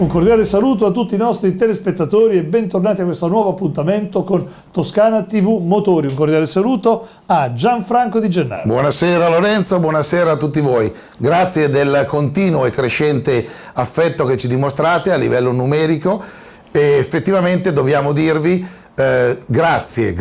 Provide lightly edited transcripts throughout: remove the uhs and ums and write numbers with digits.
Un cordiale saluto a tutti i nostri telespettatori e bentornati a questo nuovo appuntamento con Toscana TV Motori. Un cordiale saluto a Gianfranco Di Gennaro. Buonasera Lorenzo, buonasera a tutti voi. Grazie del continuo e crescente affetto che ci dimostrate a livello numerico e effettivamente dobbiamo dirvi grazie,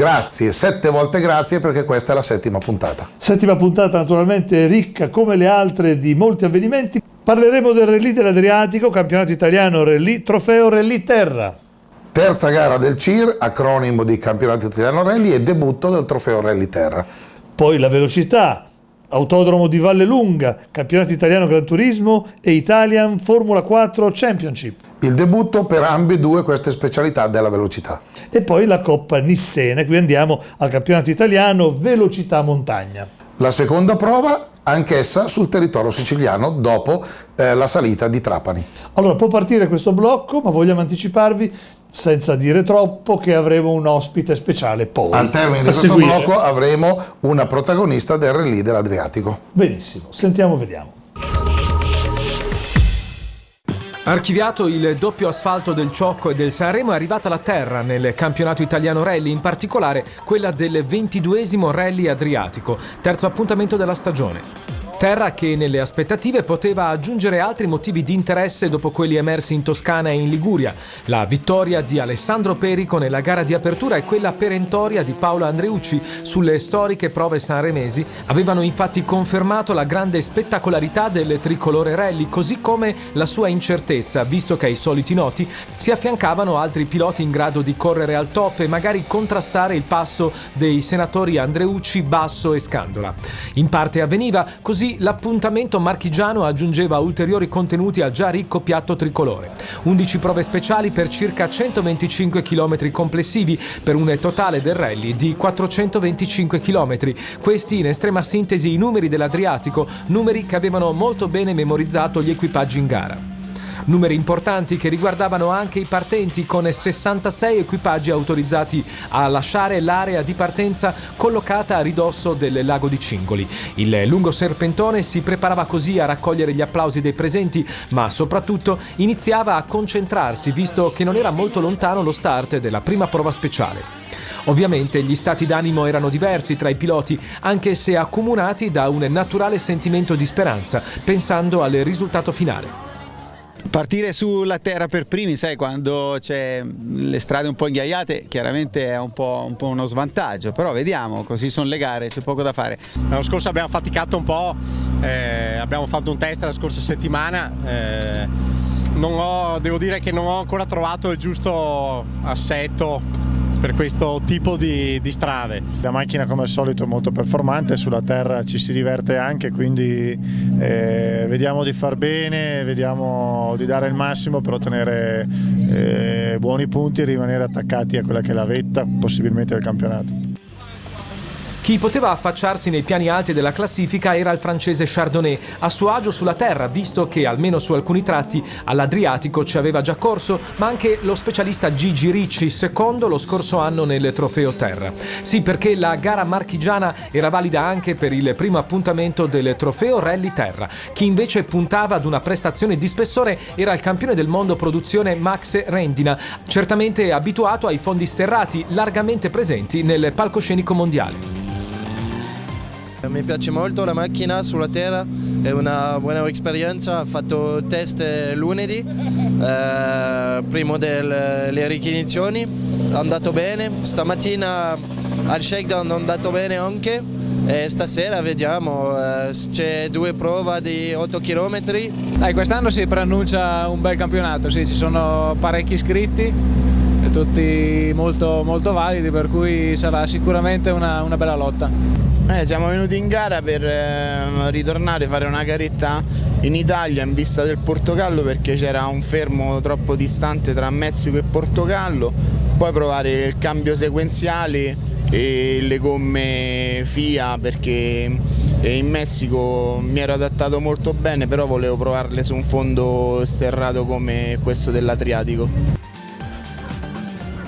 7 volte grazie, perché questa è la 7ª puntata. 7ª puntata naturalmente ricca come le altre di molti avvenimenti. Parleremo del Rally dell'Adriatico, campionato italiano Rally, trofeo Rally Terra. Terza gara del CIR, acronimo di campionato italiano Rally, e debutto del trofeo Rally Terra. Poi la velocità, Autodromo di Vallelunga, campionato italiano Gran Turismo e Italian Formula 4 Championship. Il debutto per ambedue queste specialità della velocità. E poi la Coppa Nissena, qui andiamo al campionato italiano Velocità Montagna. La seconda prova, anch'essa sul territorio siciliano, dopo la salita di Trapani. Allora, può partire questo blocco, ma vogliamo anticiparvi, senza dire troppo, che avremo un ospite speciale poi. Al termine di questo blocco avremo una protagonista del Rally dell'Adriatico. Benissimo, sentiamo, vediamo. Archiviato il doppio asfalto del Ciocco e del Sanremo, è arrivata la terra nel campionato italiano rally, in particolare quella del 22esimo Rally Adriatico, terzo appuntamento della stagione. Terra che nelle aspettative poteva aggiungere altri motivi di interesse dopo quelli emersi in Toscana e in Liguria. La vittoria di Alessandro Perico nella gara di apertura e quella perentoria di Paolo Andreucci sulle storiche prove sanremesi avevano infatti confermato la grande spettacolarità del tricolore rally, così come la sua incertezza, visto che ai soliti noti si affiancavano altri piloti in grado di correre al top e magari contrastare il passo dei senatori Andreucci, Basso e Scandola. In parte avveniva così. L'appuntamento marchigiano aggiungeva ulteriori contenuti al già ricco piatto tricolore. 11 prove speciali per circa 125 km complessivi, per un totale del rally di 425 km. Questi, in estrema sintesi, i numeri dell'Adriatico, numeri che avevano molto bene memorizzato gli equipaggi in gara. Numeri importanti che riguardavano anche i partenti, con 66 equipaggi autorizzati a lasciare l'area di partenza collocata a ridosso del lago di Cingoli. Il lungo serpentone si preparava così a raccogliere gli applausi dei presenti, ma soprattutto iniziava a concentrarsi, visto che non era molto lontano lo start della prima prova speciale. Ovviamente gli stati d'animo erano diversi tra i piloti, anche se accomunati da un naturale sentimento di speranza, pensando al risultato finale. Partire sulla terra per primi, sai, quando c'è le strade un po' inghiaiate, chiaramente è un po' uno svantaggio, però vediamo, così sono le gare, c'è poco da fare. L'anno scorso abbiamo faticato un po', abbiamo fatto un test la scorsa settimana, devo dire che non ho ancora trovato il giusto assetto per questo tipo di strade. La macchina, come al solito, è molto performante, sulla terra ci si diverte anche, quindi vediamo di far bene, vediamo di dare il massimo per ottenere buoni punti e rimanere attaccati a quella che è la vetta possibilmente del campionato. Chi poteva affacciarsi nei piani alti della classifica era il francese Chardonnay, a suo agio sulla terra, visto che almeno su alcuni tratti all'Adriatico ci aveva già corso, ma anche lo specialista Gigi Ricci, secondo lo scorso anno nel trofeo Terra. Sì, perché la gara marchigiana era valida anche per il primo appuntamento del trofeo Rally Terra. Chi invece puntava ad una prestazione di spessore era il campione del mondo produzione Max Rendina, certamente abituato ai fondi sterrati largamente presenti nel palcoscenico mondiale. Mi piace molto la macchina sulla terra, è una buona esperienza. Ho fatto test lunedì, prima delle ricognizioni, è andato bene. Stamattina al shakedown è andato bene anche, e stasera vediamo, c'è 2 prove di 8 km. Dai, quest'anno si preannuncia un bel campionato, sì, ci sono parecchi iscritti, tutti molto, molto validi, per cui sarà sicuramente una bella lotta. Siamo venuti in gara per ritornare a fare una garetta in Italia in vista del Portogallo, perché c'era un fermo troppo distante tra Messico e Portogallo, poi provare il cambio sequenziale e le gomme FIA, perché in Messico mi ero adattato molto bene, però volevo provarle su un fondo sterrato come questo dell'Adriatico.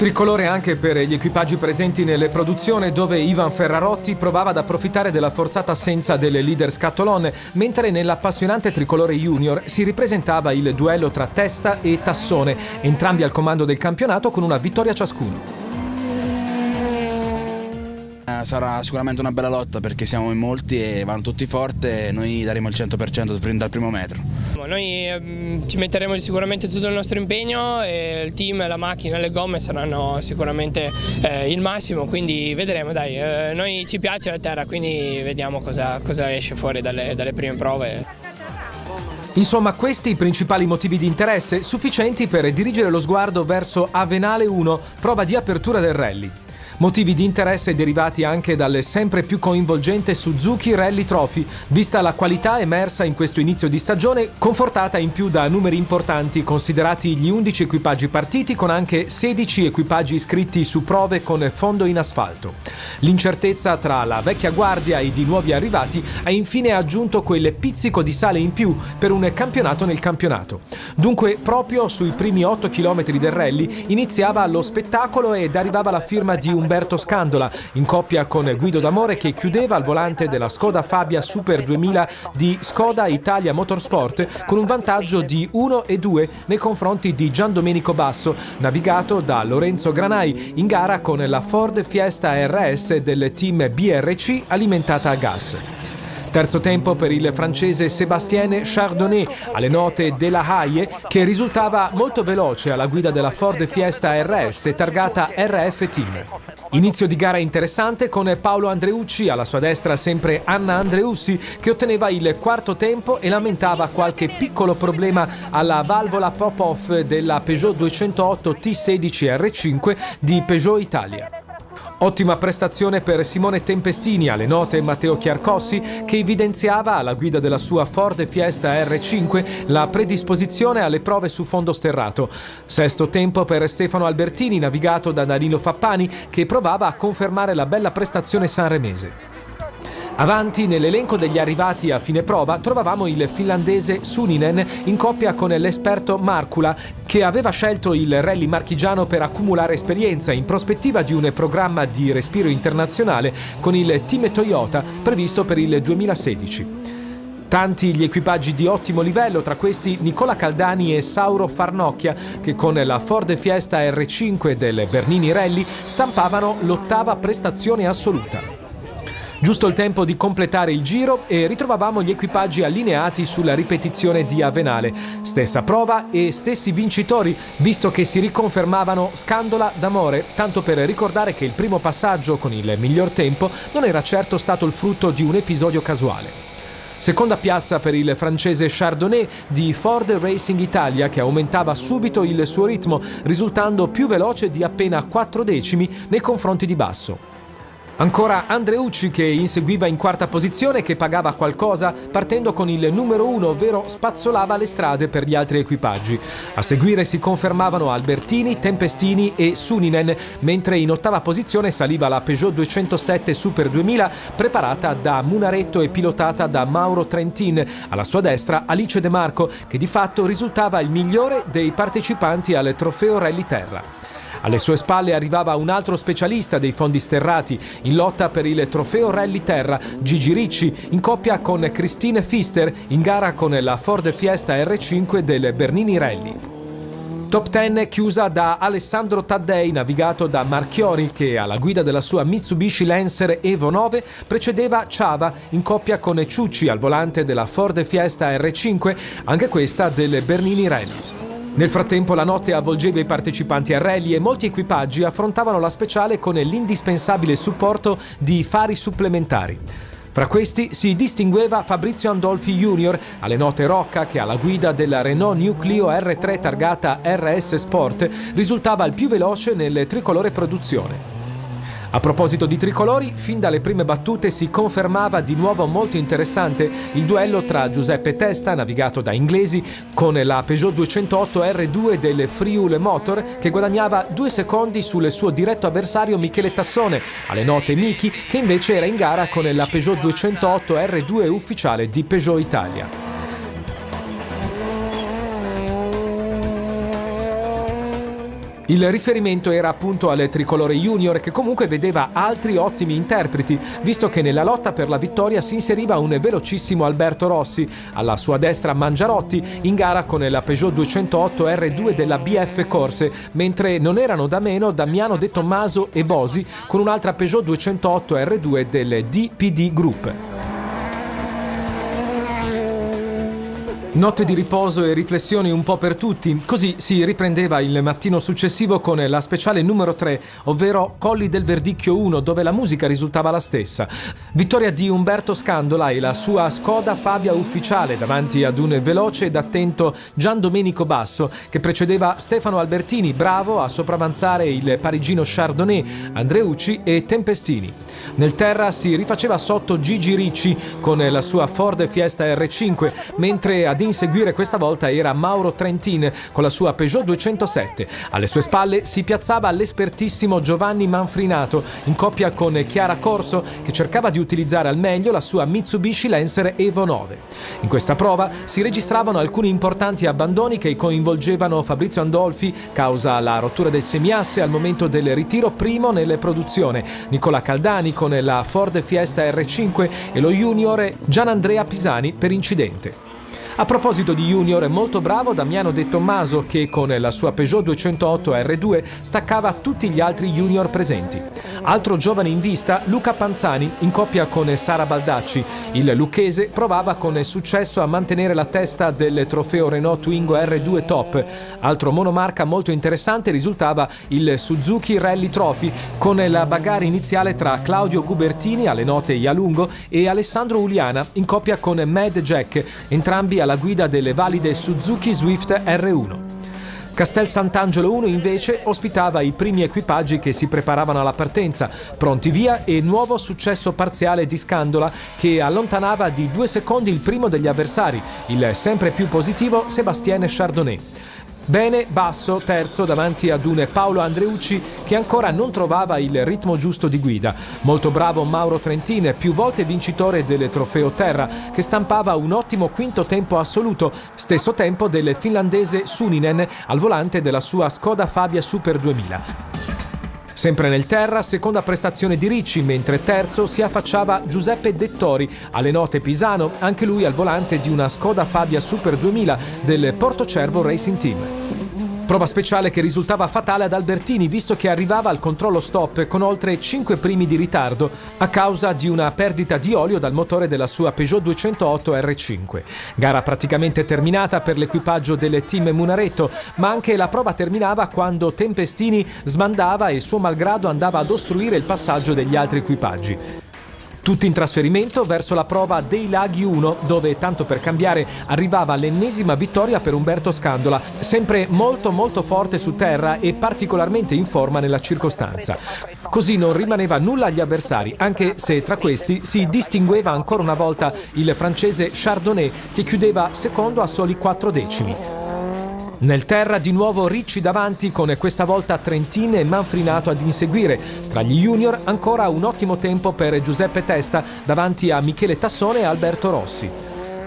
Tricolore anche per gli equipaggi presenti nelle produzioni, dove Ivan Ferrarotti provava ad approfittare della forzata assenza del leader Scatolone, mentre nell'appassionante Tricolore Junior si ripresentava il duello tra Testa e Tassone, entrambi al comando del campionato con una vittoria ciascuno. Sarà sicuramente una bella lotta perché siamo in molti e vanno tutti forte e noi daremo il 100% dal primo metro. Noi ci metteremo sicuramente tutto il nostro impegno e il team, la macchina, le gomme saranno sicuramente il massimo, quindi vedremo, dai. Noi ci piace la terra, quindi vediamo cosa esce fuori dalle prime prove. Insomma, questi i principali motivi di interesse sufficienti per dirigere lo sguardo verso Avenale 1, prova di apertura del rally. Motivi di interesse derivati anche dal sempre più coinvolgente Suzuki Rally Trophy, vista la qualità emersa in questo inizio di stagione, confortata in più da numeri importanti considerati gli 11 equipaggi partiti, con anche 16 equipaggi iscritti su prove con fondo in asfalto. L'incertezza tra la vecchia guardia e i nuovi arrivati ha infine aggiunto quel pizzico di sale in più per un campionato nel campionato. Dunque, proprio sui primi 8 km del rally iniziava lo spettacolo ed arrivava la firma di Umberto Scandola, in coppia con Guido D'Amore, che chiudeva al volante della Skoda Fabia Super 2000 di Skoda Italia Motorsport con un vantaggio di 1-2 nei confronti di Giandomenico Basso, navigato da Lorenzo Granai, in gara con la Ford Fiesta RS del team BRC alimentata a gas. Terzo tempo per il francese Sébastien Chardonnay, alle note della Haie, che risultava molto veloce alla guida della Ford Fiesta RS targata RF Team. Inizio di gara interessante con Paolo Andreucci, alla sua destra sempre Anna Andreussi, che otteneva il quarto tempo e lamentava qualche piccolo problema alla valvola pop-off della Peugeot 208 T16 R5 di Peugeot Italia. Ottima prestazione per Simone Tempestini, alle note Matteo Chiarcossi, che evidenziava alla guida della sua Ford Fiesta R5 la predisposizione alle prove su fondo sterrato. Sesto tempo per Stefano Albertini, navigato da Danilo Fappani, che provava a confermare la bella prestazione sanremese. Avanti nell'elenco degli arrivati a fine prova trovavamo il finlandese Suninen in coppia con l'esperto Markula, che aveva scelto il rally marchigiano per accumulare esperienza in prospettiva di un programma di respiro internazionale con il team Toyota previsto per il 2016. Tanti gli equipaggi di ottimo livello, tra questi Nicola Caldani e Sauro Farnocchia, che con la Ford Fiesta R5 del Bernini Rally stampavano l'ottava prestazione assoluta. Giusto il tempo di completare il giro e ritrovavamo gli equipaggi allineati sulla ripetizione di Avenale. Stessa prova e stessi vincitori, visto che si riconfermavano Scandola, D'Amore, tanto per ricordare che il primo passaggio con il miglior tempo non era certo stato il frutto di un episodio casuale. Seconda piazza per il francese Chardonnay di Ford Racing Italia, che aumentava subito il suo ritmo, risultando più veloce di appena 4 decimi nei confronti di Basso. Ancora Andreucci, che inseguiva in quarta posizione, che pagava qualcosa partendo con il numero 1, ovvero spazzolava le strade per gli altri equipaggi. A seguire si confermavano Albertini, Tempestini e Suninen, mentre in ottava posizione saliva la Peugeot 207 Super 2000 preparata da Munaretto e pilotata da Mauro Trentin. Alla sua destra Alice De Marco, che di fatto risultava il migliore dei partecipanti al trofeo Rally Terra. Alle sue spalle arrivava un altro specialista dei fondi sterrati in lotta per il trofeo Rally Terra, Gigi Ricci, in coppia con Christine Pfister, in gara con la Ford Fiesta R5 del Bernini Rally. Top 10 chiusa da Alessandro Taddei, navigato da Marchiori, che alla guida della sua Mitsubishi Lancer Evo 9 precedeva Ciava, in coppia con Ciucci al volante della Ford Fiesta R5, anche questa del Bernini Rally. Nel frattempo la notte avvolgeva i partecipanti al rally e molti equipaggi affrontavano la speciale con l'indispensabile supporto di fari supplementari. Fra questi si distingueva Fabrizio Andolfi Junior, alle note Rocca, che alla guida della Renault New Clio R3 targata RS Sport risultava il più veloce nel tricolore produzione. A proposito di tricolori, fin dalle prime battute si confermava di nuovo molto interessante il duello tra Giuseppe Testa, navigato da inglesi, con la Peugeot 208 R2 del Friul Motor, che guadagnava 2 secondi sul suo diretto avversario Michele Tassone, alle note Miki, che invece era in gara con la Peugeot 208 R2 ufficiale di Peugeot Italia. Il riferimento era appunto al tricolore junior, che comunque vedeva altri ottimi interpreti, visto che nella lotta per la vittoria si inseriva un velocissimo Alberto Rossi, alla sua destra Mangiarotti, in gara con la Peugeot 208 R2 della BF Corse, mentre non erano da meno Damiano De Tommaso e Bosi con un'altra Peugeot 208 R2 del DPD Group. Notte di riposo e riflessioni un po' per tutti, così si riprendeva il mattino successivo con la speciale numero 3, ovvero Colli del Verdicchio 1, dove la musica risultava la stessa. Vittoria di Umberto Scandola e la sua Skoda Fabia ufficiale davanti ad un veloce ed attento Gian Domenico Basso, che precedeva Stefano Albertini, bravo a sopravanzare il parigino Chardonnay, Andreucci e Tempestini. Nel terra si rifaceva sotto Gigi Ricci con la sua Ford Fiesta R5, mentre ad inseguire questa volta era Mauro Trentin con la sua Peugeot 207. Alle sue spalle si piazzava l'espertissimo Giovanni Manfrinato in coppia con Chiara Corso, che cercava di utilizzare al meglio la sua Mitsubishi Lancer Evo 9. In questa prova si registravano alcuni importanti abbandoni che coinvolgevano Fabrizio Andolfi causa la rottura del semiasse al momento del ritiro primo nelle produzione, Nicola Caldani con la Ford Fiesta R5 e lo junior Gianandrea Pisani per incidente. A proposito di junior, molto bravo Damiano De Tommaso, che con la sua Peugeot 208 R2 staccava tutti gli altri junior presenti. Altro giovane in vista, Luca Panzani, in coppia con Sara Baldacci. Il lucchese provava con successo a mantenere la testa del trofeo Renault Twingo R2 Top. Altro monomarca molto interessante risultava il Suzuki Rally Trophy, con la bagarre iniziale tra Claudio Gubertini, alle note Ialungo, e Alessandro Uliana, in coppia con Mad Jack, entrambi alla guida delle valide Suzuki Swift R1. Castel Sant'Angelo 1 invece ospitava i primi equipaggi che si preparavano alla partenza, pronti via, e nuovo successo parziale di Scandola che allontanava di 2 secondi il primo degli avversari, il sempre più positivo Sébastien Chardonnay. Bene Basso terzo davanti ad un Paolo Andreucci che ancora non trovava il ritmo giusto di guida. Molto bravo Mauro Trentin, più volte vincitore del trofeo Terra, che stampava un ottimo quinto tempo assoluto, stesso tempo del finlandese Suninen al volante della sua Skoda Fabia Super 2000. Sempre nel terra, seconda prestazione di Ricci, mentre terzo si affacciava Giuseppe Dettori, alle note Pisano, anche lui al volante di una Skoda Fabia Super 2000 del Portocervo Racing Team. Prova speciale che risultava fatale ad Albertini, visto che arrivava al controllo stop con oltre 5 primi di ritardo a causa di una perdita di olio dal motore della sua Peugeot 208 R5. Gara praticamente terminata per l'equipaggio del team Munaretto, ma anche la prova terminava quando Tempestini sbandava e suo malgrado andava ad ostruire il passaggio degli altri equipaggi. Tutti in trasferimento verso la prova dei Laghi 1, dove tanto per cambiare arrivava l'ennesima vittoria per Umberto Scandola, sempre molto forte su terra e particolarmente in forma nella circostanza. Così non rimaneva nulla agli avversari, anche se tra questi si distingueva ancora una volta il francese Chardonnay, che chiudeva secondo a soli 4 decimi. Nel terra di nuovo Ricci davanti, con questa volta Trentin e Manfrinato ad inseguire. Tra gli junior ancora un ottimo tempo per Giuseppe Testa davanti a Michele Tassone e Alberto Rossi.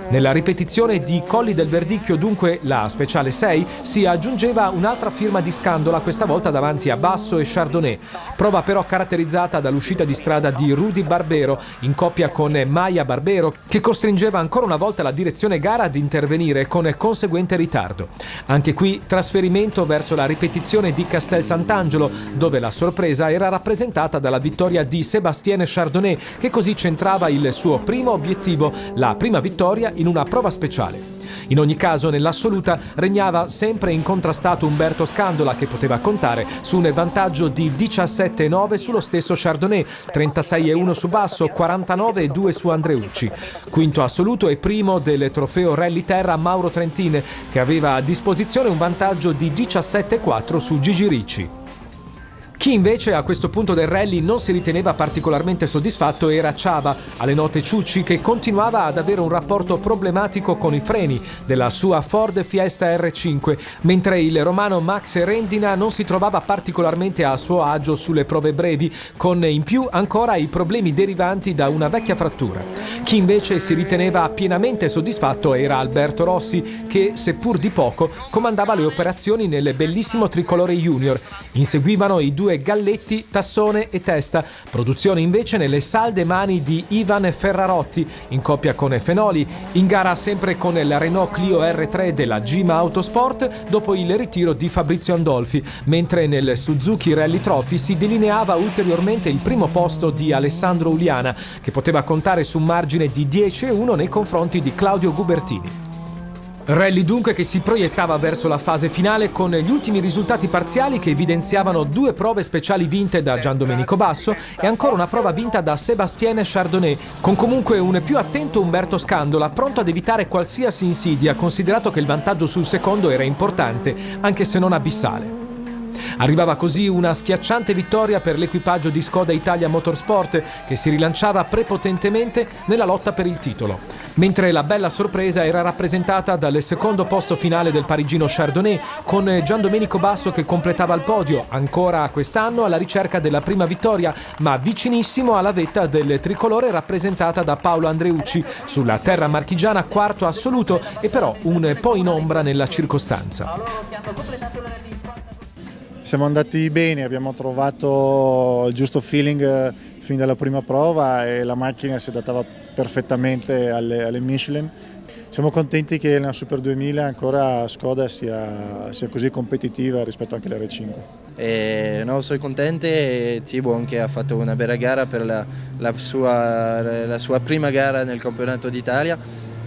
Nella ripetizione di Colli del Verdicchio, dunque la speciale 6, si aggiungeva un'altra firma di Scandola, questa volta davanti a Basso e Chardonnay. Prova però caratterizzata dall'uscita di strada di Rudy Barbero in coppia con Maia Barbero, che costringeva ancora una volta la direzione gara ad intervenire con conseguente ritardo. Anche qui trasferimento verso la ripetizione di Castel Sant'Angelo, dove la sorpresa era rappresentata dalla vittoria di Sébastien Chardonnay, che così centrava il suo primo obiettivo, la prima vittoria in una prova speciale. In ogni caso, nell'assoluta regnava sempre incontrastato Umberto Scandola, che poteva contare su un vantaggio di 17,9 sullo stesso Chardonnay, 36,1 su Basso, 49,2 su Andreucci. Quinto assoluto e primo del trofeo Rally Terra Mauro Trentin, che aveva a disposizione un vantaggio di 17,4 su Gigi Ricci. Chi invece a questo punto del rally non si riteneva particolarmente soddisfatto era Ciaba, alle note Ciucci, che continuava ad avere un rapporto problematico con i freni della sua Ford Fiesta R5, mentre il romano Max Rendina non si trovava particolarmente a suo agio sulle prove brevi, con in più ancora i problemi derivanti da una vecchia frattura. Chi invece si riteneva pienamente soddisfatto era Alberto Rossi, che seppur di poco comandava le operazioni nel bellissimo tricolore junior. Inseguivano i due Galletti, Tassone e Testa, produzione invece nelle salde mani di Ivan Ferrarotti, in coppia con Fenoli, in gara sempre con la Renault Clio R3 della Gima Autosport dopo il ritiro di Fabrizio Andolfi, mentre nel Suzuki Rally Trophy si delineava ulteriormente il primo posto di Alessandro Uliana, che poteva contare su un margine di 10-1 nei confronti di Claudio Gubertini. Rally dunque che si proiettava verso la fase finale con gli ultimi risultati parziali che evidenziavano 2 prove speciali vinte da Giandomenico Basso e ancora una prova vinta da Sébastien Chardonnay, con comunque un più attento Umberto Scandola, pronto ad evitare qualsiasi insidia, considerato che il vantaggio sul secondo era importante, anche se non abissale. Arrivava così una schiacciante vittoria per l'equipaggio di Skoda Italia Motorsport, che si rilanciava prepotentemente nella lotta per il titolo, mentre la bella sorpresa era rappresentata dal secondo posto finale del parigino Chardonnay, con Giandomenico Basso che completava il podio, ancora quest'anno alla ricerca della prima vittoria, ma vicinissimo alla vetta del tricolore rappresentata da Paolo Andreucci, sulla terra marchigiana quarto assoluto e però un po' in ombra nella circostanza. Siamo andati bene, abbiamo trovato il giusto feeling fin dalla prima prova e la macchina si adattava perfettamente alle Michelin. Siamo contenti che nella Super 2000 ancora Skoda sia così competitiva rispetto anche alle R5. No, sono contento e Thibaut anche ha fatto una bella gara per la sua prima gara nel campionato d'Italia.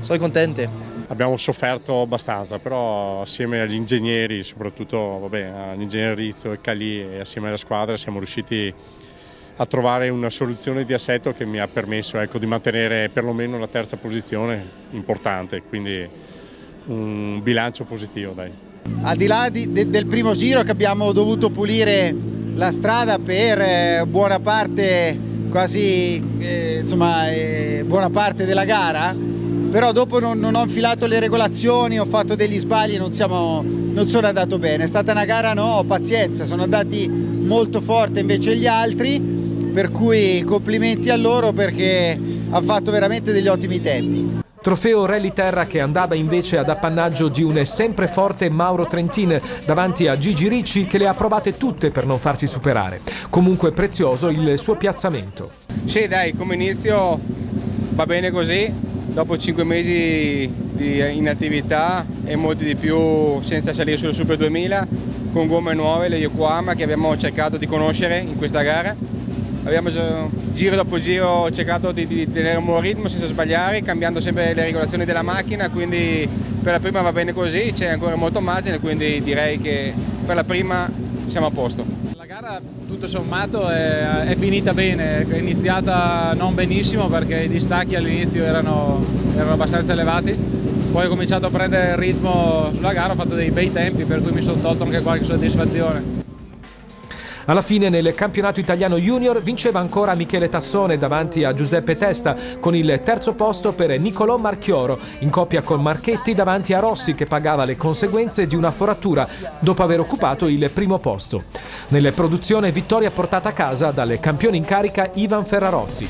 Sono contento. Abbiamo sofferto abbastanza, però assieme agli ingegneri, soprattutto all'ingegnere Rizzo e Calì e assieme alla squadra siamo riusciti a trovare una soluzione di assetto che mi ha permesso di mantenere perlomeno la terza posizione importante, quindi un bilancio positivo. Dai. Al di là del primo giro che abbiamo dovuto pulire la strada per buona parte, buona parte della gara, però dopo non ho infilato le regolazioni, ho fatto degli sbagli e non sono andato bene. È stata una gara, pazienza, sono andati molto forte invece gli altri, per cui complimenti a loro perché hanno fatto veramente degli ottimi tempi. Trofeo Rally Terra che andava invece ad appannaggio di un sempre forte Mauro Trentin davanti a Gigi Ricci, che le ha provate tutte per non farsi superare. Comunque prezioso il suo piazzamento. Sì dai, come inizio va bene così. Dopo 5 mesi di inattività e molti di più senza salire sulla Super 2000, con gomme nuove, le Yokohama, che abbiamo cercato di conoscere in questa gara. Abbiamo giro dopo giro cercato di tenere un buon ritmo senza sbagliare, cambiando sempre le regolazioni della macchina, quindi per la prima va bene così, c'è ancora molto margine, quindi direi che per la prima siamo a posto. La gara tutto sommato è finita bene, è iniziata non benissimo perché i distacchi all'inizio erano abbastanza elevati, poi ho cominciato a prendere il ritmo sulla gara, ho fatto dei bei tempi per cui mi sono tolto anche qualche soddisfazione. Alla fine nel campionato italiano junior vinceva ancora Michele Tassone davanti a Giuseppe Testa, con il terzo posto per Nicolò Marchioro, in coppia con Marchetti davanti a Rossi, che pagava le conseguenze di una foratura dopo aver occupato il primo posto. Nelle produzioni vittoria portata a casa dal campione in carica Ivan Ferrarotti.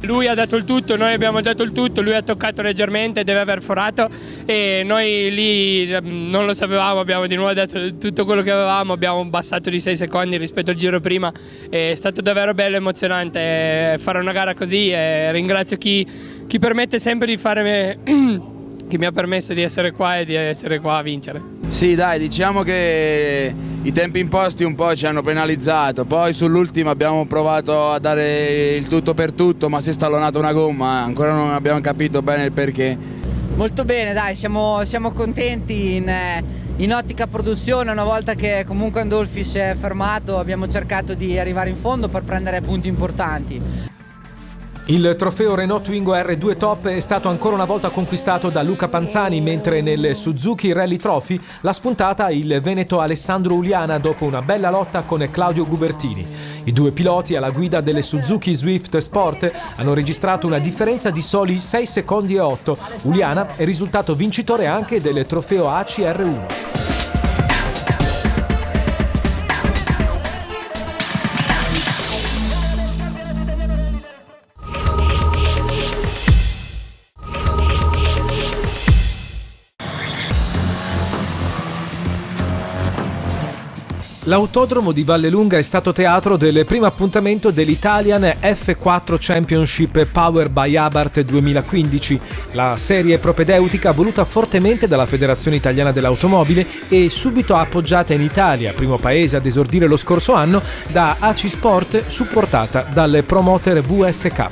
Lui ha dato il tutto, noi abbiamo dato il tutto, lui ha toccato leggermente, deve aver forato e noi lì non lo sapevamo, abbiamo di nuovo dato tutto quello che avevamo, abbiamo abbassato di 6 secondi rispetto al giro prima, è stato davvero bello e emozionante fare una gara così e ringrazio chi permette sempre di fare, che mi ha permesso di essere qua e di essere qua a vincere. Sì dai, diciamo che i tempi imposti un po' ci hanno penalizzato, poi sull'ultima abbiamo provato a dare il tutto per tutto, ma si è stallonata una gomma, ancora non abbiamo capito bene il perché. Molto bene dai, siamo contenti in ottica produzione, una volta che comunque Andolfi si è fermato abbiamo cercato di arrivare in fondo per prendere punti importanti. Il trofeo Renault Twingo R2 Top è stato ancora una volta conquistato da Luca Panzani, mentre nel Suzuki Rally Trophy l'ha spuntata il veneto Alessandro Uliana dopo una bella lotta con Claudio Gubertini. I due piloti alla guida delle Suzuki Swift Sport hanno registrato una differenza di soli 6 secondi e 8. Uliana è risultato vincitore anche del trofeo ACR1. L'autodromo di Vallelunga è stato teatro del primo appuntamento dell'Italian F4 Championship Power by Abarth 2015, la serie propedeutica voluta fortemente dalla Federazione Italiana dell'Automobile e subito appoggiata in Italia, primo paese ad esordire lo scorso anno, da AC Sport, supportata dal promoter VSK.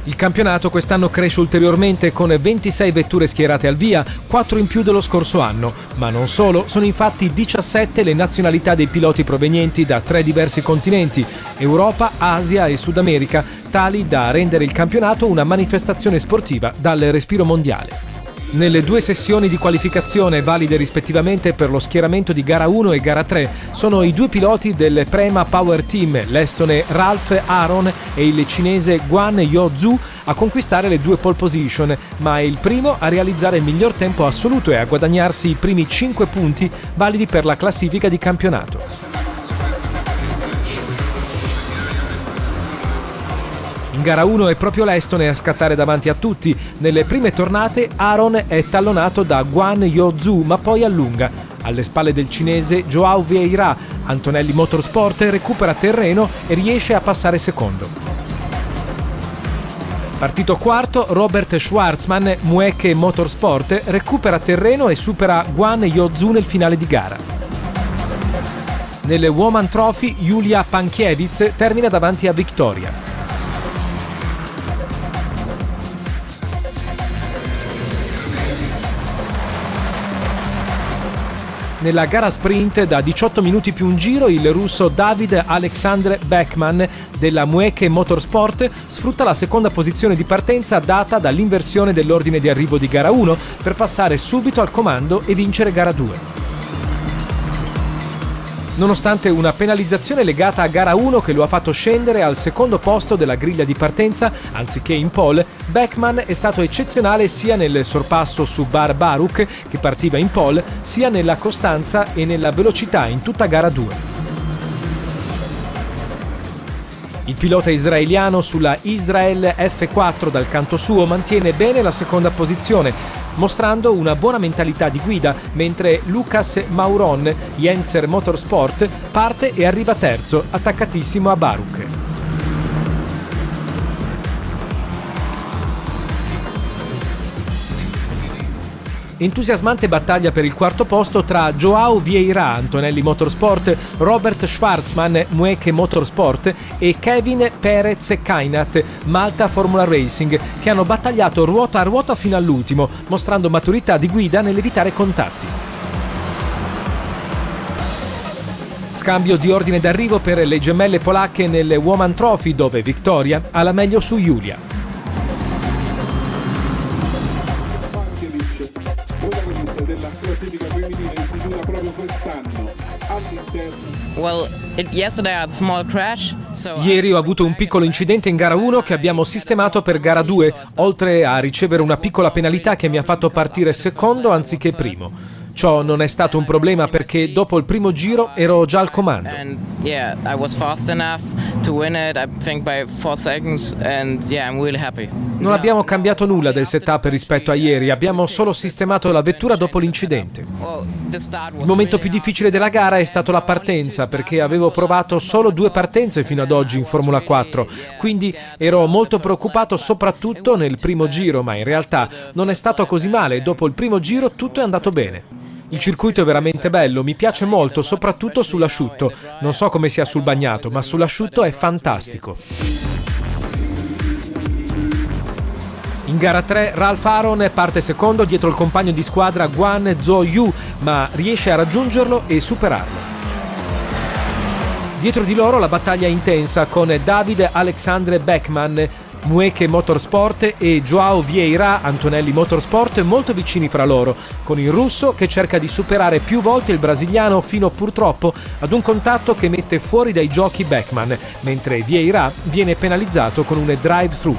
Il campionato quest'anno cresce ulteriormente con 26 vetture schierate al via, 4 in più dello scorso anno. Ma non solo, sono infatti 17 le nazionalità dei piloti provenienti da 3 diversi continenti, Europa, Asia e Sud America, tali da rendere il campionato una manifestazione sportiva dal respiro mondiale. Nelle 2 sessioni di qualificazione, valide rispettivamente per lo schieramento di gara 1 e gara 3, sono i 2 piloti del Prema Power Team, l'estone Ralph Aron e il cinese Guan Yo-Zhu, a conquistare le 2 pole position, ma è il primo a realizzare il miglior tempo assoluto e a guadagnarsi i primi 5 punti validi per la classifica di campionato. In gara 1 è proprio l'estone a scattare davanti a tutti. Nelle prime tornate Aron è tallonato da Guan Yo-Zhu, ma poi allunga. Alle spalle del cinese Joao Vieira, Antonelli Motorsport recupera terreno e riesce a passare secondo. Partito quarto, Robert Schwarzman, Mueche Motorsport, recupera terreno e supera Guan Yo-Zhu nel finale di gara. Nelle Woman Trophy, Julia Pankiewicz termina davanti a Victoria. Nella gara sprint da 18 minuti più un giro, il russo David Alexander Beckman della Mueche Motorsport sfrutta la seconda posizione di partenza data dall'inversione dell'ordine di arrivo di gara 1 per passare subito al comando e vincere gara 2. Nonostante una penalizzazione legata a gara 1 che lo ha fatto scendere al secondo posto della griglia di partenza anziché in pole, Beckman è stato eccezionale sia nel sorpasso su Bar Baruch, che partiva in pole, sia nella costanza e nella velocità in tutta gara 2. Il pilota israeliano sulla Israel F4 dal canto suo mantiene bene la seconda posizione, mostrando una buona mentalità di guida, mentre Lucas Mauron, Jenzer Motorsport, parte e arriva terzo, attaccatissimo a Baruch. Entusiasmante battaglia per il quarto posto tra Joao Vieira, Antonelli Motorsport, Robert Schwarzman, Mueche Motorsport e Kevin Perez Kainat, Malta Formula Racing, che hanno battagliato ruota a ruota fino all'ultimo, mostrando maturità di guida nell'evitare contatti. Scambio di ordine d'arrivo per le gemelle polacche nelle Woman Trophy, dove Victoria ha la meglio su Julia. Ieri ho avuto un piccolo incidente in gara 1 che abbiamo sistemato per gara 2, oltre a ricevere una piccola penalità che mi ha fatto partire secondo anziché primo. Ciò non è stato un problema perché dopo il primo giro ero già al comando. Non abbiamo cambiato nulla del setup rispetto a ieri, abbiamo solo sistemato la vettura dopo l'incidente. Il momento più difficile della gara è stato la partenza, perché avevo provato solo 2 partenze fino ad oggi in Formula 4, quindi ero molto preoccupato soprattutto nel primo giro, ma in realtà non è stato così male, dopo il primo giro tutto è andato bene. Il circuito è veramente bello, mi piace molto, soprattutto sull'asciutto. Non so come sia sul bagnato, ma sull'asciutto è fantastico. In gara 3 Ralph Aron parte secondo dietro il compagno di squadra Guan Zhou, ma riesce a raggiungerlo e superarlo. Dietro di loro la battaglia è intensa con David Alexander Beckman, Mueche Motorsport e Joao Vieira Antonelli Motorsport molto vicini fra loro, con il russo che cerca di superare più volte il brasiliano fino purtroppo ad un contatto che mette fuori dai giochi Beckman, mentre Vieira viene penalizzato con un drive-thru.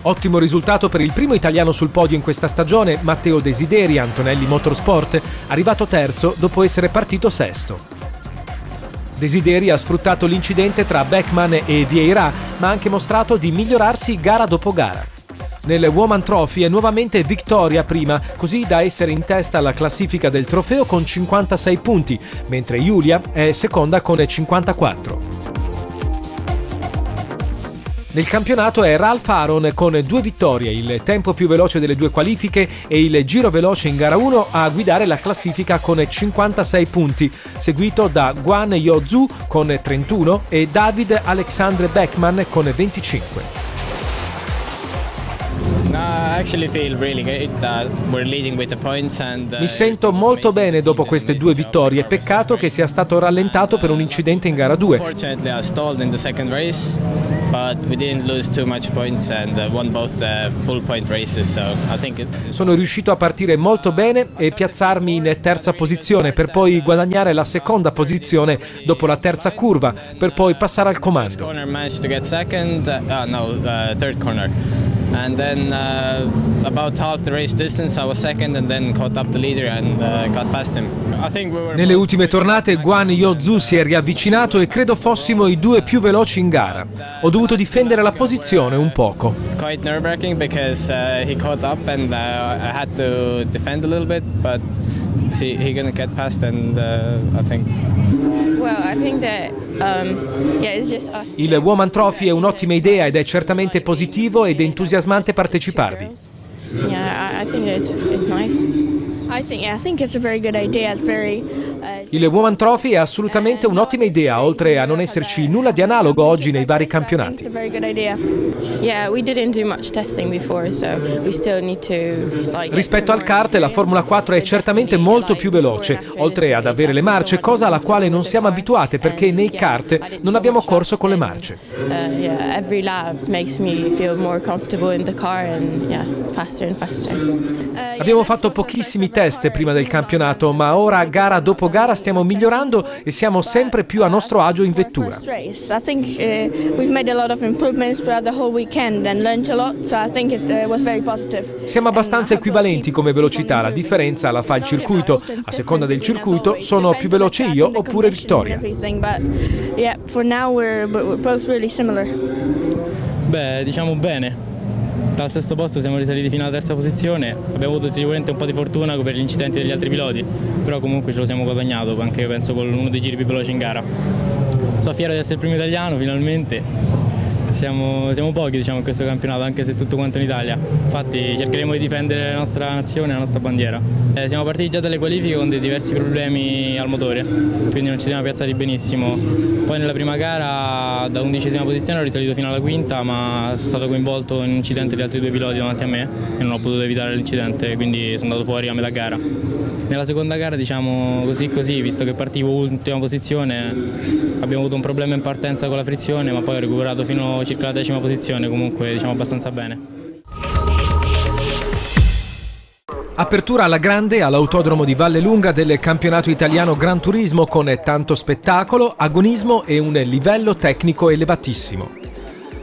Ottimo risultato per il primo italiano sul podio in questa stagione, Matteo Desideri Antonelli Motorsport, arrivato terzo dopo essere partito sesto. Desideri ha sfruttato l'incidente tra Beckman e Vieira, ma ha anche mostrato di migliorarsi gara dopo gara. Nel Woman Trophy è nuovamente Victoria prima, così da essere in testa alla classifica del trofeo con 56 punti, mentre Giulia è seconda con 54. Nel campionato è Ralph Aron con 2 vittorie, il tempo più veloce delle 2 qualifiche e il giro veloce in gara 1 a guidare la classifica con 56 punti, seguito da Guan Yo-Zhu con 31 e David Alexandre Beckman con 25. Mi sento molto bene dopo queste 2 vittorie, peccato che sia stato rallentato per un incidente in gara 2. Sono riuscito a partire molto bene e piazzarmi in terza posizione per poi guadagnare la seconda posizione dopo la terza curva per poi passare al comando. And then about half the race distance I was second and then caught up the leader and got past him. Nelle ultime tornate Guan Yo-Zhu si è riavvicinato e credo fossimo i 2 più veloci in gara. Ho dovuto difendere la posizione un poco. Quite nerve-wracking because he caught up and I had to defend a little bit, but he gonna get past and I think. Well, I think that it's just us. Il Woman Trophy è un'ottima idea ed è certamente positivo ed entusiasmante parteciparvi. Yeah, I think it's nice. I think it's a very good idea. It's very Il Woman Trophy è assolutamente un'ottima idea, oltre a non esserci nulla di analogo oggi nei vari campionati. It's a very good idea. Yeah, we didn't do much testing before, so we still need to Rispetto al kart, la Formula 4 è certamente molto più veloce, oltre ad avere le marce, cosa alla quale non siamo abituate perché nei kart non abbiamo corso con le marce. Yeah, every lap makes me feel more comfortable in the car and faster and faster. Abbiamo fatto pochissimi test prima del campionato, ma ora gara dopo gara stiamo migliorando e siamo sempre più a nostro agio in vettura. I think we've made a lot of improvements throughout the whole weekend and learned a lot, so I think it was very positive. Siamo abbastanza equivalenti come velocità, la differenza la fa il circuito. A seconda del circuito sono più veloce io oppure Vittoria. Yeah, for now we're both really similar. Beh, diciamo bene. Dal sesto posto siamo risaliti fino alla terza posizione, abbiamo avuto sicuramente un po' di fortuna per gli incidenti degli altri piloti, però comunque ce lo siamo guadagnato, anche penso con uno dei giri più veloci in gara. Sono fiero di essere il primo italiano finalmente, siamo pochi in questo campionato, anche se tutto quanto in Italia, infatti cercheremo di difendere la nostra nazione e la nostra bandiera. Siamo partiti già dalle qualifiche con dei diversi problemi al motore, quindi non ci siamo piazzati benissimo. Poi nella prima gara da 11ª posizione ho risalito fino alla quinta, ma sono stato coinvolto in un incidente di altri 2 piloti davanti a me e non ho potuto evitare l'incidente, quindi sono andato fuori a metà gara. Nella seconda gara, diciamo così, visto che partivo ultima posizione, abbiamo avuto un problema in partenza con la frizione, ma poi ho recuperato fino a circa la 10ª posizione, comunque diciamo abbastanza bene. Apertura alla grande all'autodromo di Vallelunga del campionato italiano Gran Turismo con tanto spettacolo, agonismo e un livello tecnico elevatissimo.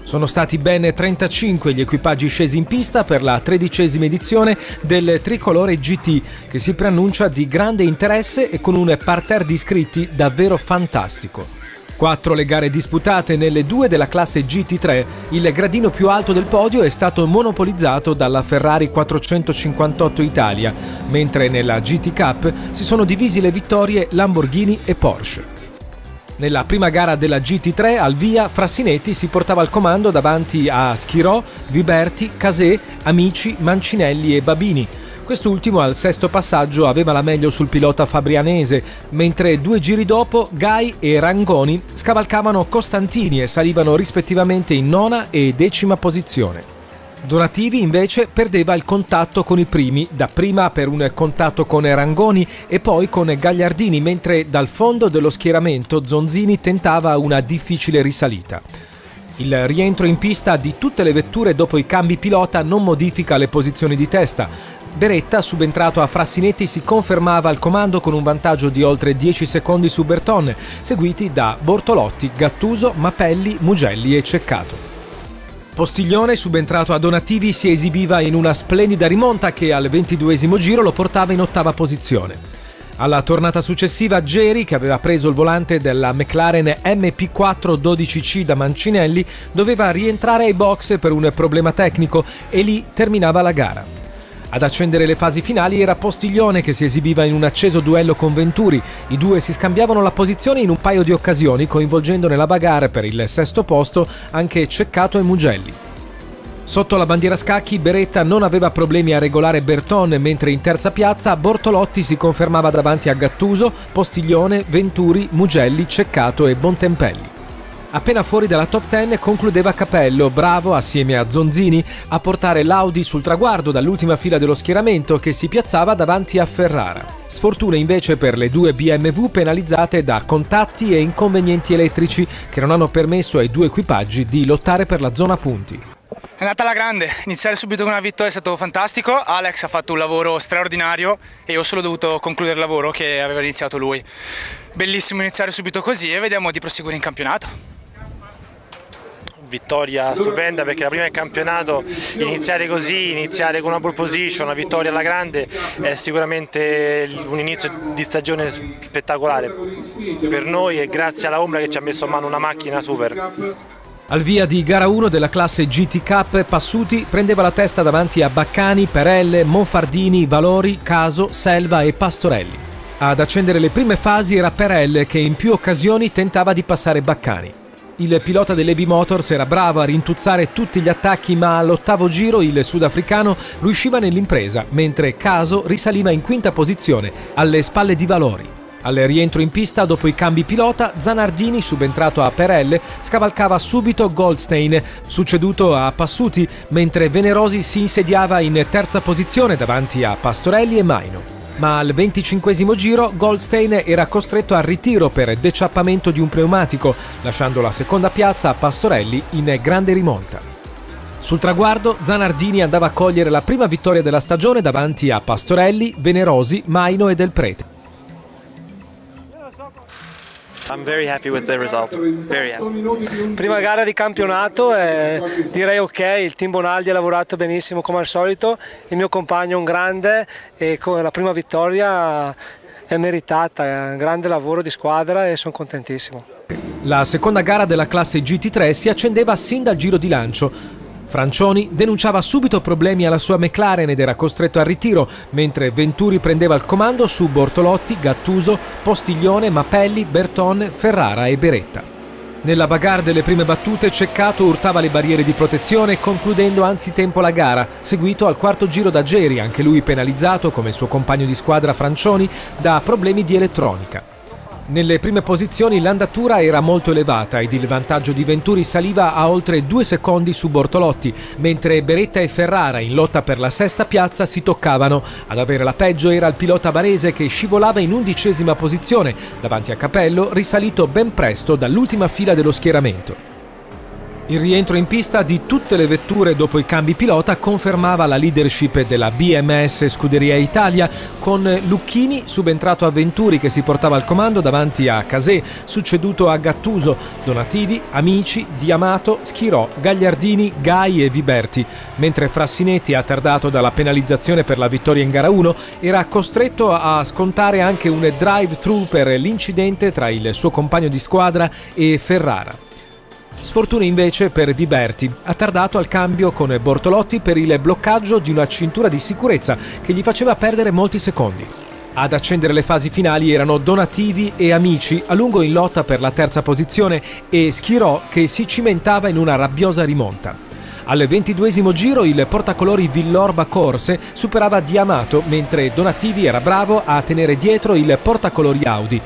Sono stati ben 35 gli equipaggi scesi in pista per la 13ª edizione del Tricolore GT, che si preannuncia di grande interesse e con un parterre di iscritti davvero fantastico. 4 le gare disputate, nelle 2 della classe GT3, il gradino più alto del podio è stato monopolizzato dalla Ferrari 458 Italia, mentre nella GT Cup si sono divisi le vittorie Lamborghini e Porsche. Nella prima gara della GT3 al via, Frassinetti si portava al comando davanti a Schirò, Viberti, Casé, Amici, Mancinelli e Babini. Quest'ultimo al 6° passaggio aveva la meglio sul pilota fabrianese, mentre 2 giri dopo Gai e Rangoni scavalcavano Costantini e salivano rispettivamente in 9ª e 10ª posizione. Donativi invece perdeva il contatto con i primi, dapprima per un contatto con Rangoni e poi con Gagliardini, mentre dal fondo dello schieramento Zonzini tentava una difficile risalita. Il rientro in pista di tutte le vetture dopo i cambi pilota non modifica le posizioni di testa. Beretta, subentrato a Frassinetti, si confermava al comando con un vantaggio di oltre 10 secondi su Berton, seguiti da Bortolotti, Gattuso, Mapelli, Mugelli e Ceccato. Postiglione, subentrato a Donativi, si esibiva in una splendida rimonta che al 22esimo giro lo portava in 8ª posizione. Alla tornata successiva Geri, che aveva preso il volante della McLaren MP4 12C da Mancinelli, doveva rientrare ai box per un problema tecnico e lì terminava la gara. Ad accendere le fasi finali era Postiglione, che si esibiva in un acceso duello con Venturi. I due si scambiavano la posizione in un paio di occasioni, coinvolgendo nella bagarre per il 6º posto anche Ceccato e Mugelli. Sotto la bandiera scacchi Beretta non aveva problemi a regolare Berton, mentre in terza piazza Bortolotti si confermava davanti a Gattuso, Postiglione, Venturi, Mugelli, Ceccato e Bontempelli. Appena fuori dalla top 10 concludeva Capello, bravo assieme a Zonzini a portare l'Audi sul traguardo dall'ultima fila dello schieramento, che si piazzava davanti a Ferrara. Sfortuna invece per le due BMW, penalizzate da contatti e inconvenienti elettrici che non hanno permesso ai due equipaggi di lottare per la zona punti. È andata alla grande, iniziare subito con una vittoria è stato fantastico. Alex ha fatto un lavoro straordinario e io ho solo dovuto concludere il lavoro che aveva iniziato lui. Bellissimo iniziare subito così e vediamo di proseguire in campionato. Vittoria stupenda, perché la prima del campionato, iniziare così, iniziare con una pole position, una vittoria alla grande è sicuramente un inizio di stagione spettacolare per noi, e grazie alla Ombra che ci ha messo a mano una macchina super. Al via di gara 1 della classe GT Cup, Passuti prendeva la testa davanti a Baccani, Perelle, Monfardini, Valori, Caso, Selva e Pastorelli. Ad accendere le prime fasi era Perelle, che in più occasioni tentava di passare Baccani. Il pilota dell'Ebi Motors era bravo a rintuzzare tutti gli attacchi, ma all'8º giro il sudafricano riusciva nell'impresa, mentre Caso risaliva in 5ª posizione, alle spalle di Valori. Al rientro in pista, dopo i cambi pilota, Zanardini, subentrato a Perelle, scavalcava subito Goldstein, succeduto a Passuti, mentre Venerosi si insediava in terza posizione davanti a Pastorelli e Maino. Ma al 25esimo giro Goldstein era costretto al ritiro per decciappamento di un pneumatico, lasciando la seconda piazza a Pastorelli in grande rimonta. Sul traguardo Zanardini andava a cogliere la prima vittoria della stagione davanti a Pastorelli, Venerosi, Maino e Del Prete. I'm very happy with the result. Very happy. Prima gara di campionato e direi ok, il team Bonaldi ha lavorato benissimo come al solito, il mio compagno è un grande e con la prima vittoria è meritata, è un grande lavoro di squadra e sono contentissimo. La seconda gara della classe GT3 si accendeva sin dal giro di lancio. Francioni denunciava subito problemi alla sua McLaren ed era costretto al ritiro, mentre Venturi prendeva il comando su Bortolotti, Gattuso, Postiglione, Mapelli, Berton, Ferrara e Beretta. Nella bagarre delle prime battute Ceccato urtava le barriere di protezione, concludendo anzitempo la gara, seguito al 4º giro da Geri, anche lui penalizzato come il suo compagno di squadra Francioni da problemi di elettronica. Nelle prime posizioni l'andatura era molto elevata ed il vantaggio di Venturi saliva a oltre 2 secondi su Bortolotti, mentre Beretta e Ferrara in lotta per la 6ª piazza si toccavano. Ad avere la peggio era il pilota barese, che scivolava in 11ª posizione davanti a Capello, risalito ben presto dall'ultima fila dello schieramento. Il rientro in pista di tutte le vetture dopo i cambi pilota confermava la leadership della BMS Scuderia Italia, con Lucchini subentrato a Venturi che si portava al comando davanti a Casé, succeduto a Gattuso, Donativi, Amici, Diamato, Schirò, Gagliardini, Gai e Viberti, mentre Frassinetti, attardato dalla penalizzazione per la vittoria in gara 1, era costretto a scontare anche un drive-thru per l'incidente tra il suo compagno di squadra e Ferrara. Sfortuna invece per Viberti, attardato al cambio con Bortolotti per il bloccaggio di una cintura di sicurezza che gli faceva perdere molti secondi. Ad accendere le fasi finali erano Donativi e Amici, a lungo in lotta per la terza posizione, e Schirò che si cimentava in una rabbiosa rimonta. Al 22esimo giro il portacolori Villorba Corse superava Diamato, mentre Donativi era bravo a tenere dietro il portacolori Audi.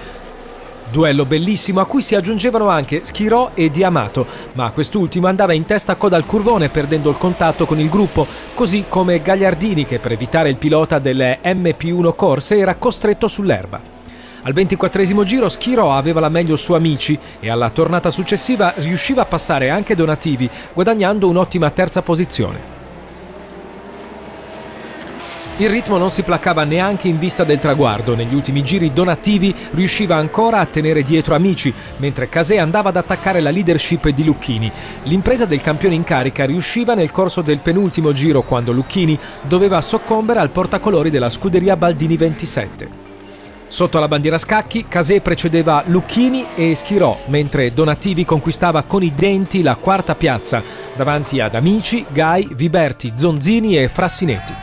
Duello bellissimo a cui si aggiungevano anche Schirò e Diamato, ma quest'ultimo andava in testa a coda al curvone perdendo il contatto con il gruppo, così come Gagliardini che per evitare il pilota delle MP1 corse era costretto sull'erba. Al 24esimo giro Schirò aveva la meglio su Amici e alla tornata successiva riusciva a passare anche Donativi, guadagnando un'ottima terza posizione. Il ritmo non si placava neanche in vista del traguardo. Negli ultimi giri Donativi riusciva ancora a tenere dietro Amici, mentre Casè andava ad attaccare la leadership di Lucchini. L'impresa del campione in carica riusciva nel corso del penultimo giro, quando Lucchini doveva soccombere al portacolori della scuderia Baldini 27. Sotto la bandiera scacchi, Casè precedeva Lucchini e Schirò, mentre Donativi conquistava con i denti la quarta piazza, davanti ad Amici, Gai, Viberti, Zonzini e Frassinetti.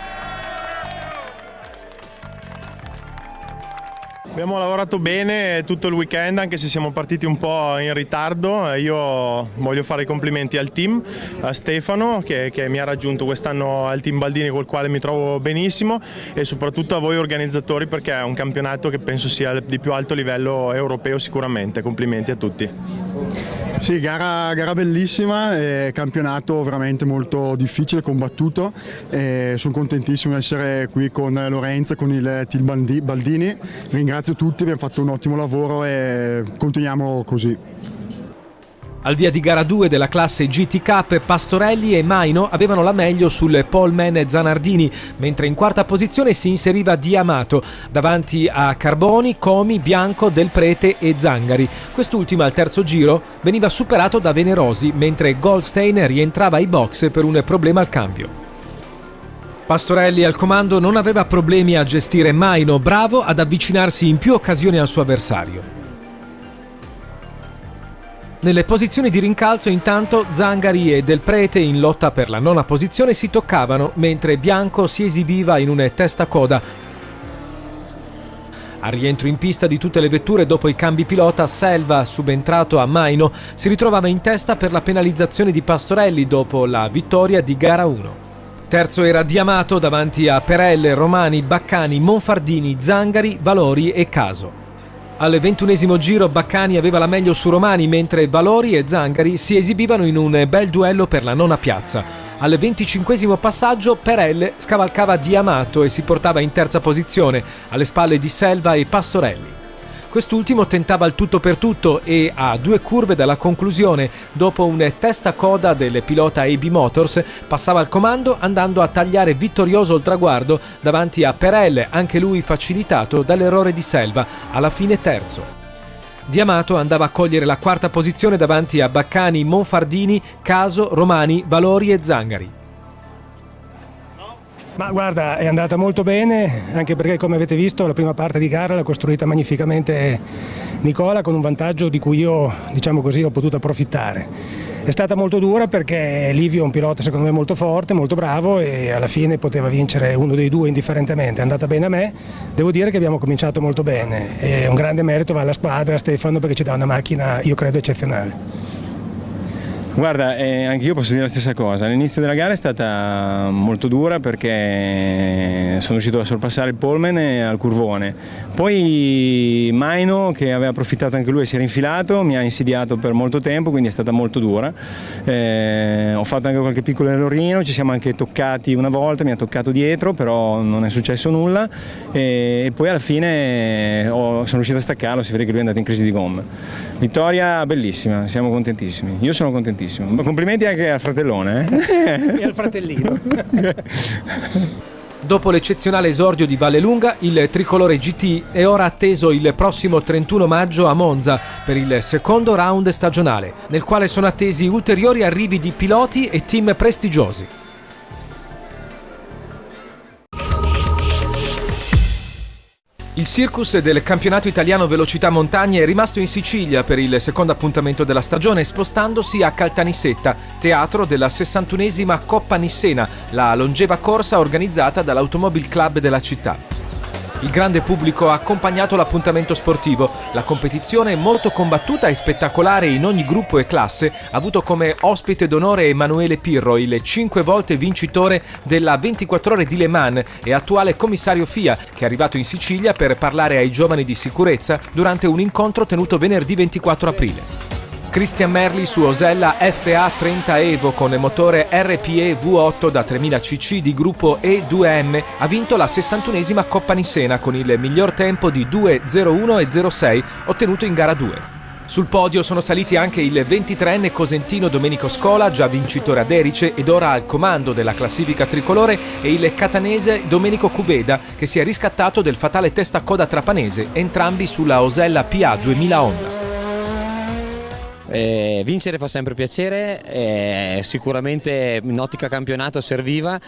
Abbiamo lavorato bene tutto il weekend, anche se siamo partiti un po' in ritardo. Io voglio fare i complimenti al team, a Stefano che mi ha raggiunto quest'anno al team Baldini, col quale mi trovo benissimo, e soprattutto a voi organizzatori, perché è un campionato che penso sia di più alto livello europeo sicuramente. Complimenti a tutti. Sì, gara bellissima, campionato veramente molto difficile, combattuto. Sono contentissimo di essere qui con Lorenzo, con il team Baldini. Ringrazio tutti, abbiamo fatto un ottimo lavoro e continuiamo così. Al via di gara 2 della classe GT Cup, Pastorelli e Maino avevano la meglio sul poleman Zanardini, mentre in quarta posizione si inseriva Diamato, davanti a Carboni, Comi, Bianco, Del Prete e Zangari. Quest'ultimo al terzo giro veniva superato da Venerosi, mentre Goldstein rientrava ai box per un problema al cambio. Pastorelli al comando non aveva problemi a gestire Maino, bravo ad avvicinarsi in più occasioni al suo avversario. Nelle posizioni di rincalzo intanto Zangari e Del Prete in lotta per la nona posizione si toccavano, mentre Bianco si esibiva in un testacoda. Al rientro in pista di tutte le vetture dopo i cambi pilota, Selva, subentrato a Maino, si ritrovava in testa per la penalizzazione di Pastorelli dopo la vittoria di gara 1. Terzo era Diamato davanti a Perelle, Romani, Baccani, Monfardini, Zangari, Valori e Caso. Al 21esimo giro Baccani aveva la meglio su Romani, mentre Valori e Zangari si esibivano in un bel duello per la nona piazza. Al 25esimo passaggio Perelle scavalcava Diamato e si portava in terza posizione, alle spalle di Selva e Pastorelli. Quest'ultimo tentava il tutto per tutto e a 2 curve dalla conclusione, dopo un testa-coda del pilota AB Motors, passava al comando andando a tagliare vittorioso il traguardo davanti a Perelle, anche lui facilitato dall'errore di Selva, alla fine terzo. Diamato andava a cogliere la quarta posizione davanti a Baccani, Monfardini, Caso, Romani, Valori e Zangari. Ma guarda, è andata molto bene, anche perché come avete visto la prima parte di gara l'ha costruita magnificamente Nicola, con un vantaggio di cui io, diciamo così, ho potuto approfittare. È stata molto dura perché Livio è un pilota secondo me molto forte, molto bravo, e alla fine poteva vincere uno dei due indifferentemente. È andata bene a me, devo dire che abbiamo cominciato molto bene e un grande merito va alla squadra, a Stefano, perché ci dà una macchina, io credo, eccezionale. Guarda, anche io posso dire la stessa cosa. All'inizio della gara è stata molto dura perché sono riuscito a sorpassare il poleman al curvone. Poi Maino, che aveva approfittato anche lui e si era infilato, mi ha insidiato per molto tempo, quindi è stata molto dura. Ho fatto anche qualche piccolo errorino, ci siamo anche toccati una volta, mi ha toccato dietro, però non è successo nulla. E poi alla fine sono riuscito a staccarlo, si vede che lui è andato in crisi di gomme. Vittoria bellissima, siamo contentissimi. Io sono contentissimo. Complimenti anche al fratellone. E al fratellino. Dopo l'eccezionale esordio di Vallelunga, il tricolore GT è ora atteso il prossimo 31 maggio a Monza per il secondo round stagionale, nel quale sono attesi ulteriori arrivi di piloti e team prestigiosi. Il circus del campionato italiano velocità montagna è rimasto in Sicilia per il secondo appuntamento della stagione, spostandosi a Caltanissetta, teatro della 61esima Coppa Nissena, la longeva corsa organizzata dall'Automobile Club della città. Il grande pubblico ha accompagnato l'appuntamento sportivo. La competizione, molto combattuta e spettacolare in ogni gruppo e classe, ha avuto come ospite d'onore Emanuele Pirro, il 5 volte vincitore della 24 ore di Le Mans e attuale commissario FIA, che è arrivato in Sicilia per parlare ai giovani di sicurezza durante un incontro tenuto venerdì 24 aprile. Christian Merli su Osella FA30 Evo con motore RPE V8 da 3000 cc di gruppo E2M ha vinto la 61esima Coppa Nissena con il miglior tempo di 2.01 e 0.6 ottenuto in gara 2. Sul podio sono saliti anche il 23enne cosentino Domenico Scola, già vincitore ad Erice ed ora al comando della classifica tricolore, e il catanese Domenico Cubeda, che si è riscattato del fatale testacoda trapanese, entrambi sulla Osella PA 2000 Honda. Vincere fa sempre piacere, sicuramente in ottica campionato serviva,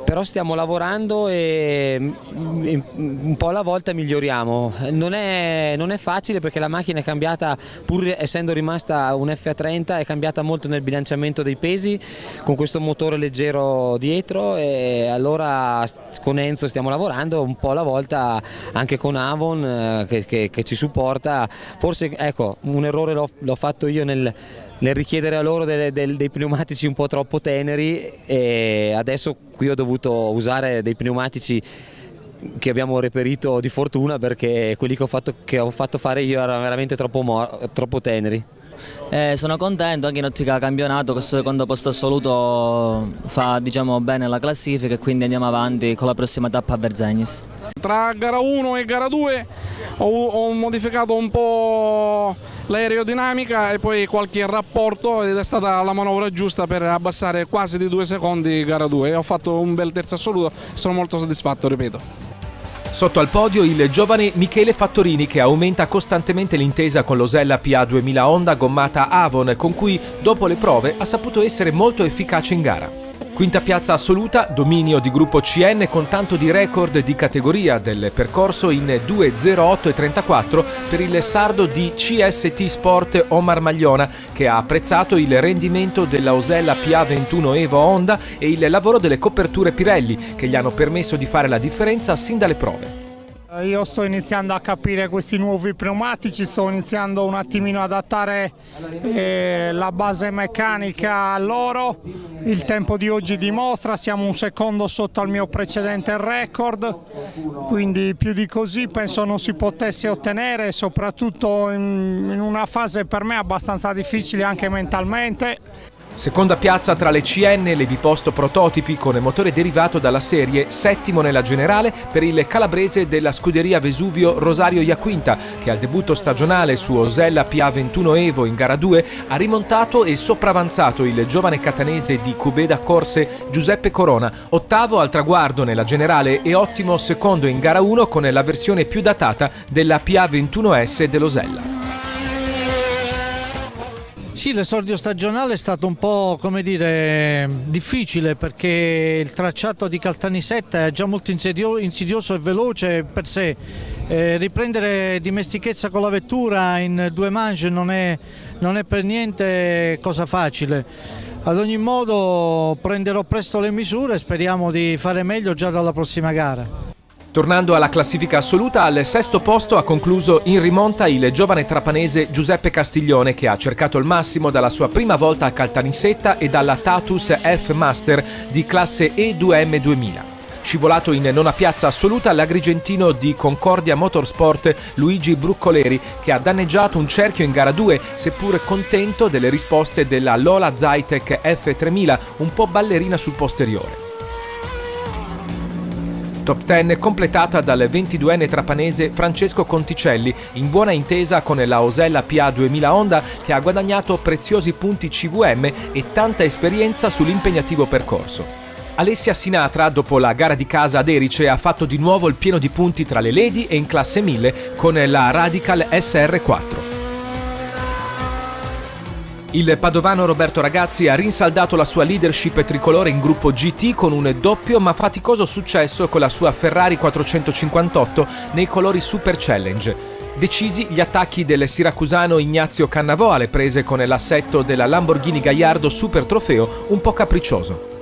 però stiamo lavorando e un po' alla volta miglioriamo. Non è facile perché la macchina è cambiata, pur essendo rimasta un FA30, è cambiata molto nel bilanciamento dei pesi con questo motore leggero dietro, e allora con Enzo stiamo lavorando un po' alla volta, anche con Avon che ci supporta. Forse ecco, un errore l'ho fatto io nel richiedere a loro dei pneumatici un po' troppo teneri, e adesso qui ho dovuto usare dei pneumatici che abbiamo reperito di fortuna, perché quelli che ho fatto fare io erano veramente troppo teneri. Sono contento, anche in ottica campionato questo secondo posto assoluto fa bene la classifica, e quindi andiamo avanti con la prossima tappa a Verzegnis. Tra gara 1 e gara 2 ho modificato un po' l'aerodinamica e poi qualche rapporto, ed è stata la manovra giusta per abbassare quasi di 2 secondi gara 2, e ho fatto un bel terzo assoluto, sono molto soddisfatto, ripeto. Sotto al podio il giovane Michele Fattorini, che aumenta costantemente l'intesa con l'Osella PA 2000 Honda gommata Avon, con cui dopo le prove ha saputo essere molto efficace in gara. Quinta piazza assoluta, dominio di gruppo CN con tanto di record di categoria del percorso in 2.08 e 34 per il sardo di CST Sport Omar Magliona, che ha apprezzato il rendimento della Osella PA 21 Evo Honda e il lavoro delle coperture Pirelli, che gli hanno permesso di fare la differenza sin dalle prove. Io sto iniziando a capire questi nuovi pneumatici, sto iniziando un attimino ad adattare la base meccanica a loro. Il tempo di oggi dimostra, siamo un secondo sotto al mio precedente record, quindi più di così penso non si potesse ottenere, soprattutto in una fase per me abbastanza difficile anche mentalmente. Seconda piazza tra le CN, le biposto prototipi con motore derivato dalla serie, settimo nella generale per il calabrese della scuderia Vesuvio Rosario Iaquinta, che al debutto stagionale su Osella PA 21 Evo in gara 2 ha rimontato e sopravanzato il giovane catanese di Cubeda Corse Giuseppe Corona, ottavo al traguardo nella generale e ottimo secondo in gara 1 con la versione più datata della PA 21S dell'Osella. Sì, l'esordio stagionale è stato un po', come dire, difficile, perché il tracciato di Caltanissetta è già molto insidioso e veloce per sé. Riprendere dimestichezza con la vettura in 2 manche non è per niente cosa facile. Ad ogni modo prenderò presto le misure e speriamo di fare meglio già dalla prossima gara. Tornando alla classifica assoluta, al sesto posto ha concluso in rimonta il giovane trapanese Giuseppe Castiglione, che ha cercato il massimo dalla sua prima volta a Caltanissetta e dalla Tatus F Master di classe E2M 2000. Scivolato in nona piazza assoluta l'agrigentino di Concordia Motorsport Luigi Bruccoleri, che ha danneggiato un cerchio in gara 2, seppur contento delle risposte della Lola Zytek F3000, un po' ballerina sul posteriore. Top 10 completata dal 22enne trapanese Francesco Conticelli, in buona intesa con la Osella PA 2000 Honda, che ha guadagnato preziosi punti CVM e tanta esperienza sull'impegnativo percorso. Alessia Sinatra, dopo la gara di casa ad Erice, ha fatto di nuovo il pieno di punti tra le lady e in classe 1000 con la Radical SR4. Il padovano Roberto Ragazzi ha rinsaldato la sua leadership tricolore in gruppo GT con un doppio ma faticoso successo con la sua Ferrari 458 nei colori Super Challenge. Decisi gli attacchi del siracusano Ignazio Cannavò alle prese con l'assetto della Lamborghini Gallardo Super Trofeo un po' capriccioso.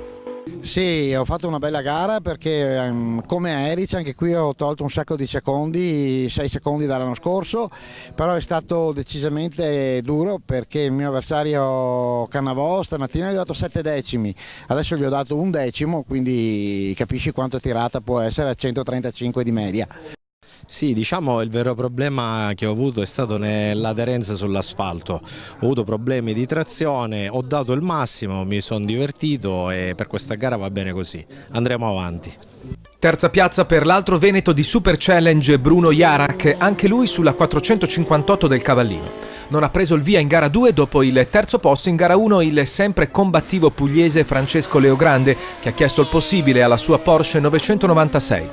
Sì, ho fatto una bella gara perché come a Erice anche qui ho tolto un sacco di secondi, 6 secondi dall'anno scorso, però è stato decisamente duro perché il mio avversario Cannavò stamattina gli ho dato 7 decimi, adesso gli ho dato 1 decimo, quindi capisci quanto tirata può essere a 135 di media. Sì, diciamo il vero problema che ho avuto è stato nell'aderenza sull'asfalto. Ho avuto problemi di trazione, ho dato il massimo, mi sono divertito e per questa gara va bene così. Andremo avanti. Terza piazza per l'altro veneto di Super Challenge Bruno Jarac, anche lui sulla 458 del Cavallino. Non ha preso il via in gara 2 dopo il terzo posto in gara 1 il sempre combattivo pugliese Francesco Leogrande, che ha chiesto il possibile alla sua Porsche 996.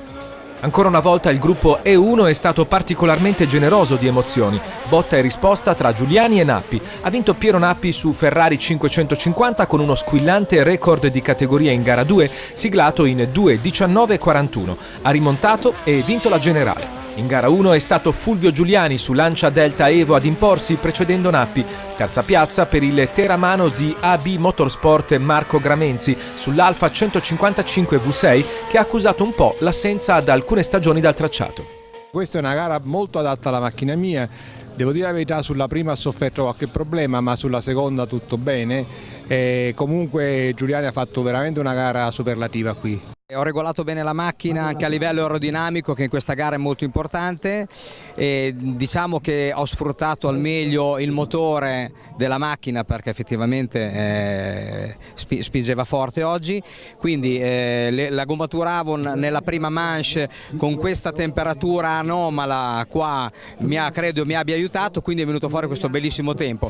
Ancora una volta il gruppo E1 è stato particolarmente generoso di emozioni. Botta e risposta tra Giuliani e Nappi. Ha vinto Piero Nappi su Ferrari 550 con uno squillante record di categoria in gara 2, siglato in 2:19:41. Ha rimontato e vinto la generale. In gara 1 è stato Fulvio Giuliani su Lancia Delta Evo ad imporsi, precedendo Nappi. Terza piazza per il teramano di AB Motorsport Marco Gramenzi sull'Alfa 155 V6, che ha accusato un po' l'assenza da alcune stagioni dal tracciato. Questa è una gara molto adatta alla macchina mia. Devo dire la verità, sulla prima ha sofferto qualche problema, ma sulla seconda tutto bene. E comunque Giuliani ha fatto veramente una gara superlativa qui. Ho regolato bene la macchina anche a livello aerodinamico, che in questa gara è molto importante, e diciamo che ho sfruttato al meglio il motore della macchina perché effettivamente spingeva forte oggi, quindi la gommatura Avon nella prima manche con questa temperatura anomala qua credo mi abbia aiutato, quindi è venuto fuori questo bellissimo tempo.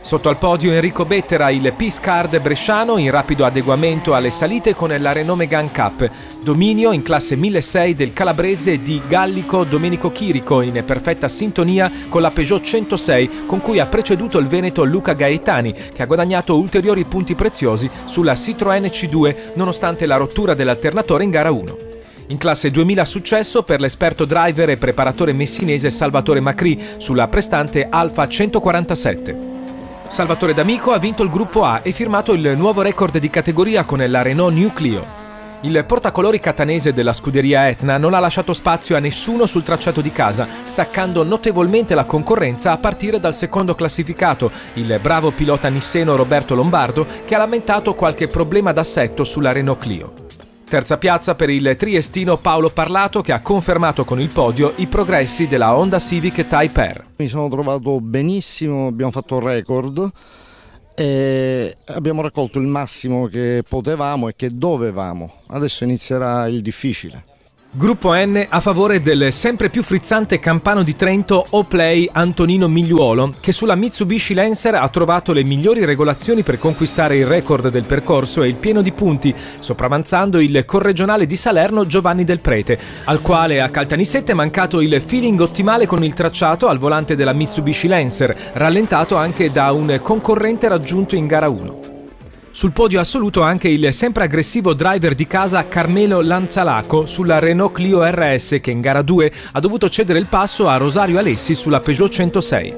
Sotto al podio Enrico Bettera, il Peace Card bresciano in rapido adeguamento alle salite con la Renault Megane Cup. Dominio in classe 1600 del calabrese di Gallico Domenico Chirico, in perfetta sintonia con la Peugeot 106 con cui ha preceduto il veneto Luca Gaetani, che ha guadagnato ulteriori punti preziosi sulla Citroën C2 nonostante la rottura dell'alternatore in gara 1. In classe 2000 successo per l'esperto driver e preparatore messinese Salvatore Macri sulla prestante Alfa 147. Salvatore D'Amico ha vinto il gruppo A e firmato il nuovo record di categoria con la Renault New Clio. Il portacolori catanese della scuderia Etna non ha lasciato spazio a nessuno sul tracciato di casa, staccando notevolmente la concorrenza a partire dal secondo classificato, il bravo pilota nisseno Roberto Lombardo, che ha lamentato qualche problema d'assetto sulla Renault Clio. Terza piazza per il triestino Paolo Parlato, che ha confermato con il podio i progressi della Honda Civic Type R. Mi sono trovato benissimo, abbiamo fatto un record e abbiamo raccolto il massimo che potevamo e che dovevamo. Adesso inizierà il difficile. Gruppo N a favore del sempre più frizzante campano di Trento O-Play Antonino Migliuolo, che sulla Mitsubishi Lancer ha trovato le migliori regolazioni per conquistare il record del percorso e il pieno di punti, sopravanzando il corregionale di Salerno Giovanni Del Prete, al quale a Caltanissette è mancato il feeling ottimale con il tracciato al volante della Mitsubishi Lancer, rallentato anche da un concorrente raggiunto in gara 1. Sul podio assoluto anche il sempre aggressivo driver di casa Carmelo Lanzalaco sulla Renault Clio RS, che in gara 2 ha dovuto cedere il passo a Rosario Alessi sulla Peugeot 106.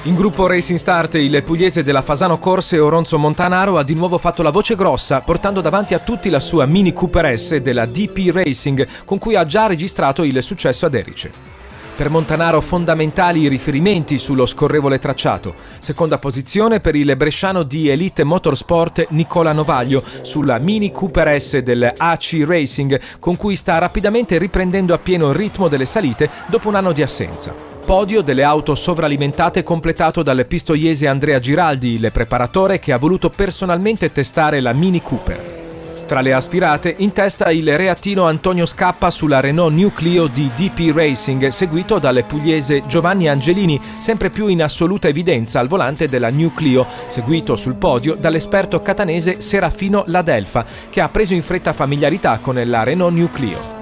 In gruppo Racing Start il pugliese della Fasano Corse Oronzo Montanaro ha di nuovo fatto la voce grossa, portando davanti a tutti la sua Mini Cooper S della DP Racing, con cui ha già registrato il successo ad Erice. Per Montanaro fondamentali i riferimenti sullo scorrevole tracciato. Seconda posizione per il bresciano di Elite Motorsport Nicola Novaglio sulla Mini Cooper S del AC Racing, con cui sta rapidamente riprendendo appieno il ritmo delle salite dopo un anno di assenza. Podio delle auto sovralimentate completato dal pistoiese Andrea Giraldi, il preparatore che ha voluto personalmente testare la Mini Cooper. Tra le aspirate, in testa il reattino Antonio Scappa sulla Renault New Clio di DP Racing, seguito dal pugliese Giovanni Angelini, sempre più in assoluta evidenza al volante della New Clio, seguito sul podio dall'esperto catanese Serafino Ladelfa, che ha preso in fretta familiarità con la Renault New Clio.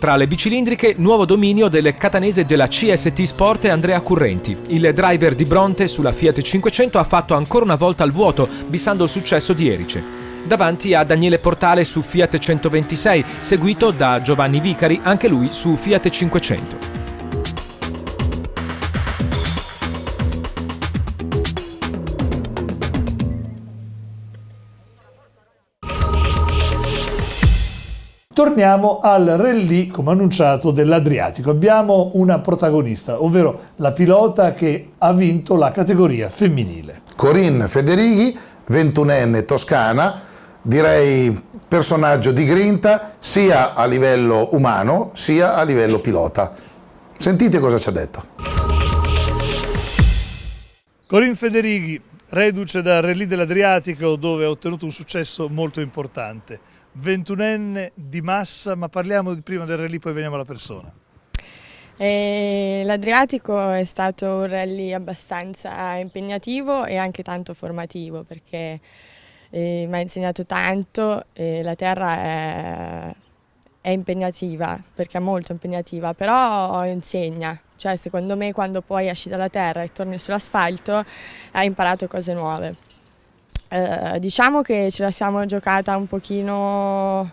Tra le bicilindriche, nuovo dominio del catanese della CST Sport Andrea Currenti. Il driver di Bronte sulla Fiat 500 ha fatto ancora una volta il vuoto, bissando il successo di Erice. Davanti a Daniele Portale su Fiat 126, seguito da Giovanni Vicari, anche lui su Fiat 500. Torniamo al rally, come annunciato, dell'Adriatico. Abbiamo una protagonista, ovvero la pilota che ha vinto la categoria femminile. Corinne Federighi, 21enne toscana, direi personaggio di grinta sia a livello umano sia a livello pilota. Sentite cosa ci ha detto. Corinne Federighi, reduce dal rally dell'Adriatico dove ha ottenuto un successo molto importante. 21enne di massa, ma parliamo prima del rally, poi veniamo alla persona. L'Adriatico è stato un rally abbastanza impegnativo e anche tanto formativo, perché mi ha insegnato tanto. La terra è impegnativa, perché è molto impegnativa, però insegna. Cioè, secondo me, quando poi esci dalla terra e torni sull'asfalto hai imparato cose nuove. Diciamo che ce la siamo giocata un pochino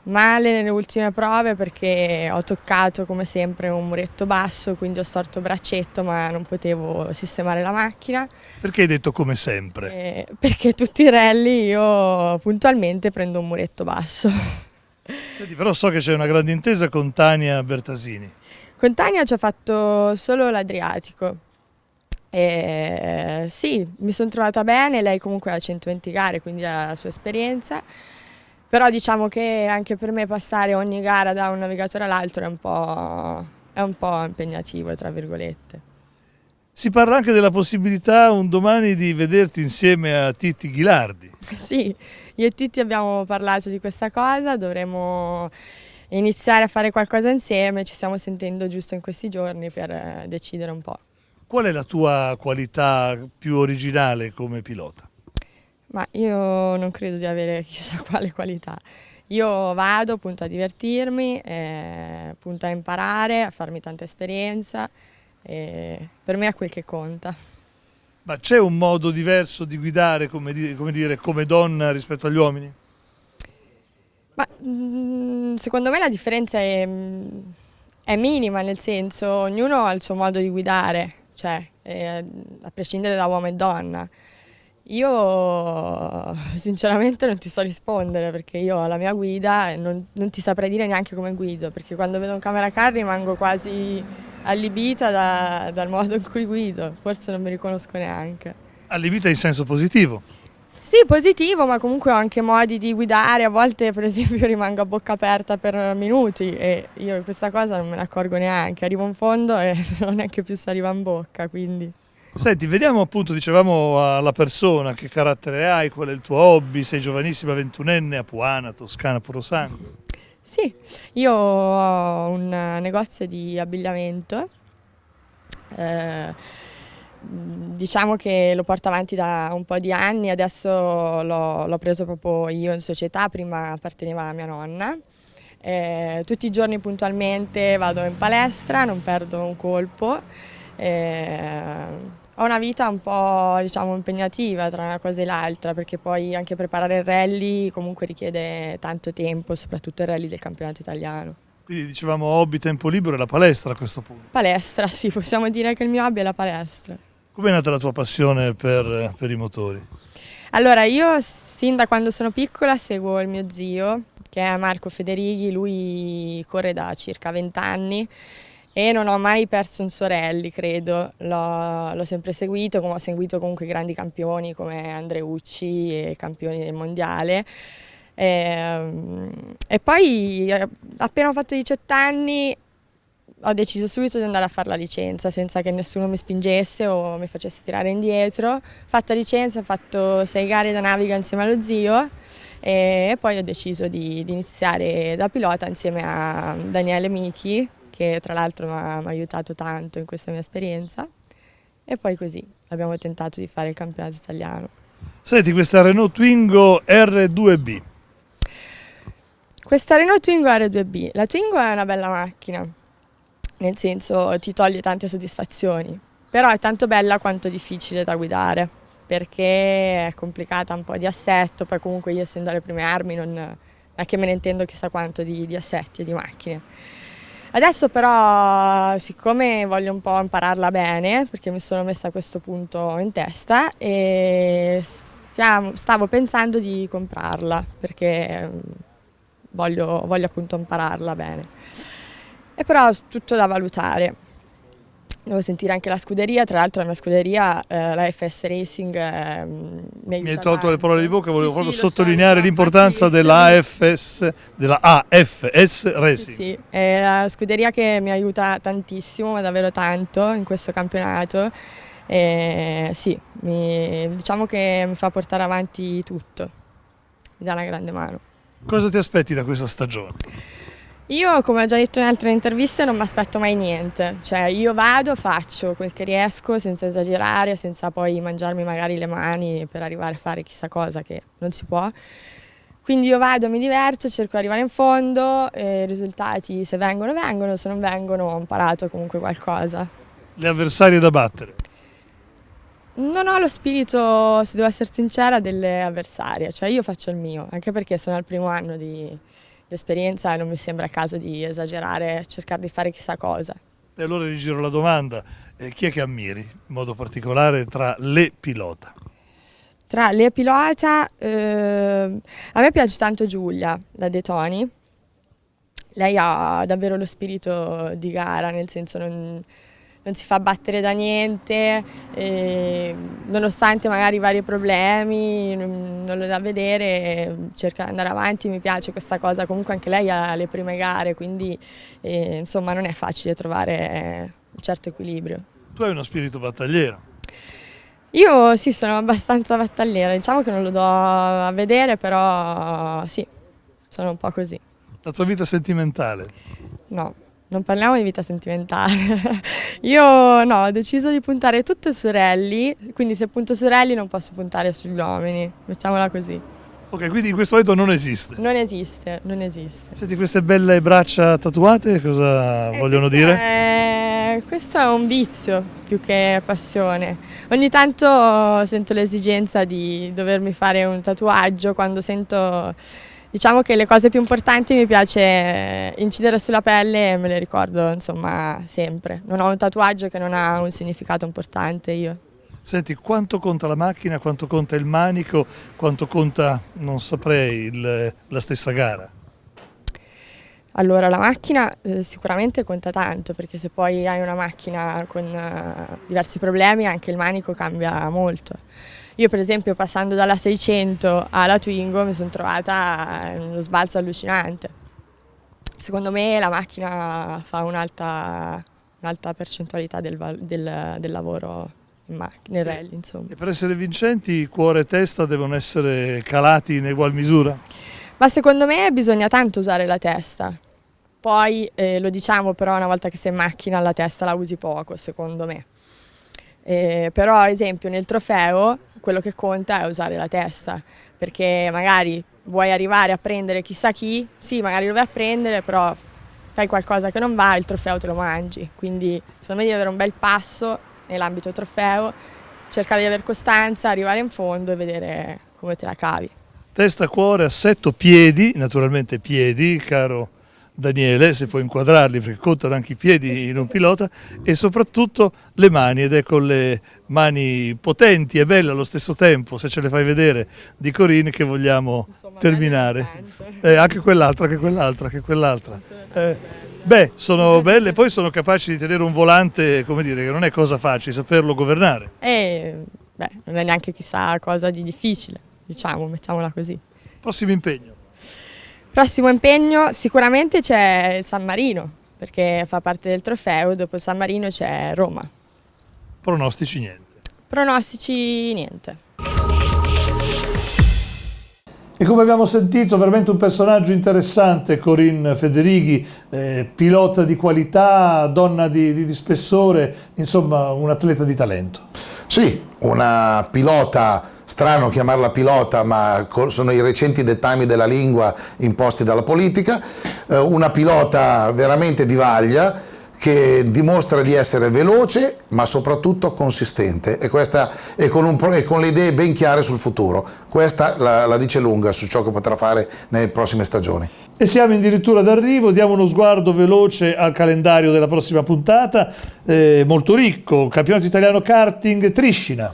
male nelle ultime prove, perché ho toccato come sempre un muretto basso, quindi ho storto braccetto ma non potevo sistemare la macchina. Perché hai detto come sempre? Perché tutti i rally io puntualmente prendo un muretto basso. Senti, però so che c'è una grande intesa con Tania Bertasini. Con Tania ci ha fatto solo l'Adriatico. Sì, mi sono trovata bene, lei comunque ha 120 gare, quindi ha la sua esperienza, però diciamo che anche per me passare ogni gara da un navigatore all'altro è un po' impegnativo, tra virgolette. Si parla anche della possibilità un domani di vederti insieme a Titti Ghilardi. Sì, io e Titti abbiamo parlato di questa cosa, dovremo iniziare a fare qualcosa insieme, ci stiamo sentendo giusto in questi giorni per decidere un po'. Qual è la tua qualità più originale come pilota? Ma io non credo di avere chissà quale qualità. Io vado, punto a divertirmi, punto a imparare, a farmi tanta esperienza, per me è quel che conta. Ma c'è un modo diverso di guidare, come donna rispetto agli uomini? Ma secondo me la differenza è minima, nel senso ognuno ha il suo modo di guidare, cioè a prescindere da uomo e donna. Io sinceramente non ti so rispondere, perché io ho la mia guida e non ti saprei dire neanche come guido, perché quando vedo un camera car rimango quasi allibita dal modo in cui guido, forse non mi riconosco neanche. Allibita in senso positivo? Sì, positivo, ma comunque ho anche modi di guidare, a volte per esempio rimango a bocca aperta per minuti e io questa cosa non me ne accorgo neanche, arrivo in fondo e non neanche più si arriva in bocca, quindi... Senti, vediamo appunto, dicevamo alla persona, che carattere hai, qual è il tuo hobby, sei giovanissima, 21enne, apuana, toscana, puro sangue. Sì, io ho un negozio di abbigliamento, diciamo che lo porto avanti da un po' di anni, adesso l'ho preso proprio io in società, prima apparteneva a mia nonna. Tutti i giorni puntualmente vado in palestra, non perdo un colpo. Ho una vita un po', diciamo, impegnativa tra una cosa e l'altra, perché poi anche preparare il rally comunque richiede tanto tempo, soprattutto il rally del campionato italiano. Quindi dicevamo hobby, tempo libero e la palestra a questo punto. Palestra, sì, possiamo dire che il mio hobby è la palestra. Com'è nata la tua passione per i motori? Allora, io sin da quando sono piccola seguo il mio zio, che è Marco Federighi, lui corre da circa 20 anni e non ho mai perso un suo rally, credo. L'ho sempre seguito, come ho seguito comunque i grandi campioni come Andreucci e campioni del mondiale. E poi appena ho fatto 18 anni ho deciso subito di andare a fare la licenza senza che nessuno mi spingesse o mi facesse tirare indietro. Ho fatto la licenza, ho fatto 6 gare da naviga insieme allo zio e poi ho deciso di iniziare da pilota insieme a Daniele Michi, che tra l'altro mi ha aiutato tanto in questa mia esperienza, e poi così abbiamo tentato di fare il campionato italiano. Senti, questa Renault Twingo R2B. Questa Renault Twingo R2B, la Twingo è una bella macchina, nel senso ti toglie tante soddisfazioni, però è tanto bella quanto difficile da guidare, perché è complicata, un po' di assetto, poi comunque io essendo alle prime armi non è che me ne intendo chissà quanto di assetti e di macchine. Adesso però, siccome voglio un po' impararla bene, perché mi sono messa a questo punto in testa, e stavo pensando di comprarla, perché voglio appunto impararla bene. E però tutto da valutare. Devo sentire anche la scuderia, tra l'altro la mia scuderia, la FS Racing, mi aiuta. Mi hai tolto le parole di bocca, volevo proprio lo sottolineare l'importanza della AFS Racing. Sì, è la scuderia che mi aiuta tantissimo, ma davvero tanto in questo campionato. Sì, diciamo che mi fa portare avanti tutto, mi dà una grande mano. Cosa ti aspetti da questa stagione? Io, come ho già detto in altre interviste, non mi aspetto mai niente, cioè io vado, faccio quel che riesco senza esagerare, senza poi mangiarmi magari le mani per arrivare a fare chissà cosa, che non si può. Quindi io vado, mi diverto, cerco di arrivare in fondo, i risultati se vengono vengono, se non vengono ho imparato comunque qualcosa. Le avversarie da battere? Non ho lo spirito, se devo essere sincera, delle avversarie, cioè io faccio il mio, anche perché sono al primo anno di esperienza e non mi sembra il caso di esagerare, cercare di fare chissà cosa. E allora rigiro la domanda, chi è che ammiri in modo particolare tra le pilota? Tra le pilota, a me piace tanto Giulia, la De Toni. Lei ha davvero lo spirito di gara, nel senso non si fa battere da niente, nonostante magari i vari problemi, non lo dà vedere, cerca di andare avanti, mi piace questa cosa. Comunque anche lei ha le prime gare, quindi insomma non è facile trovare un certo equilibrio. Tu hai uno spirito battagliero. Io sì, sono abbastanza battagliera, diciamo che non lo do a vedere, però sì, sono un po' così. La tua vita sentimentale? No. Non parliamo di vita sentimentale. Io no, ho deciso di puntare tutto su Rally, quindi se punto su Rally non posso puntare sugli uomini, mettiamola così. Ok, quindi in questo momento non esiste? Non esiste, non esiste. Senti, queste belle braccia tatuate cosa vogliono dire? Questo è un vizio più che passione. Ogni tanto sento l'esigenza di dovermi fare un tatuaggio quando sento... Diciamo che le cose più importanti mi piace incidere sulla pelle e me le ricordo insomma sempre. Non ho un tatuaggio che non ha un significato importante io. Senti, quanto conta la macchina, quanto conta il manico, quanto conta, non saprei, la stessa gara? Allora la macchina sicuramente conta tanto, perché se poi hai una macchina con diversi problemi anche il manico cambia molto. Io per esempio passando dalla 600 alla Twingo mi sono trovata in uno sbalzo allucinante. Secondo me la macchina fa un'alta percentualità del lavoro nel rally, insomma. E per essere vincenti cuore e testa devono essere calati in egual misura? Ma secondo me bisogna tanto usare la testa. Poi lo diciamo, però una volta che sei in macchina la testa la usi poco, secondo me. Però ad esempio nel trofeo quello che conta è usare la testa, perché magari vuoi arrivare a prendere chissà chi, sì magari lo vai a prendere, però fai qualcosa che non va e il trofeo te lo mangi. Quindi secondo me devi avere un bel passo nell'ambito trofeo, cercare di avere costanza, arrivare in fondo e vedere come te la cavi. Testa, cuore, assetto, piedi, naturalmente piedi, caro Daniele, se puoi inquadrarli perché contano anche i piedi in un pilota, e soprattutto le mani, ed è con le mani potenti e belle allo stesso tempo, se ce le fai vedere, di Corinne che vogliamo terminare. Anche quell'altra. Beh, sono belle, poi sono capaci di tenere un volante, come dire, che non è cosa facile, saperlo governare. Non è neanche chissà cosa di difficile, diciamo, mettiamola così. Prossimo impegno? Prossimo impegno sicuramente c'è il San Marino, perché fa parte del trofeo, dopo il San Marino c'è Roma. Pronostici niente? Pronostici niente. E come abbiamo sentito, veramente un personaggio interessante, Corinne Federighi, pilota di qualità, donna di spessore, insomma un atleta di talento. Sì, una pilota, strano chiamarla pilota, ma sono i recenti dettami della lingua imposti dalla politica, una pilota veramente di vaglia, che dimostra di essere veloce ma soprattutto consistente e con le idee ben chiare sul futuro. Questa la dice lunga su ciò che potrà fare nelle prossime stagioni. E siamo addirittura d'arrivo, diamo uno sguardo veloce al calendario della prossima puntata, molto ricco: campionato italiano karting Triscina.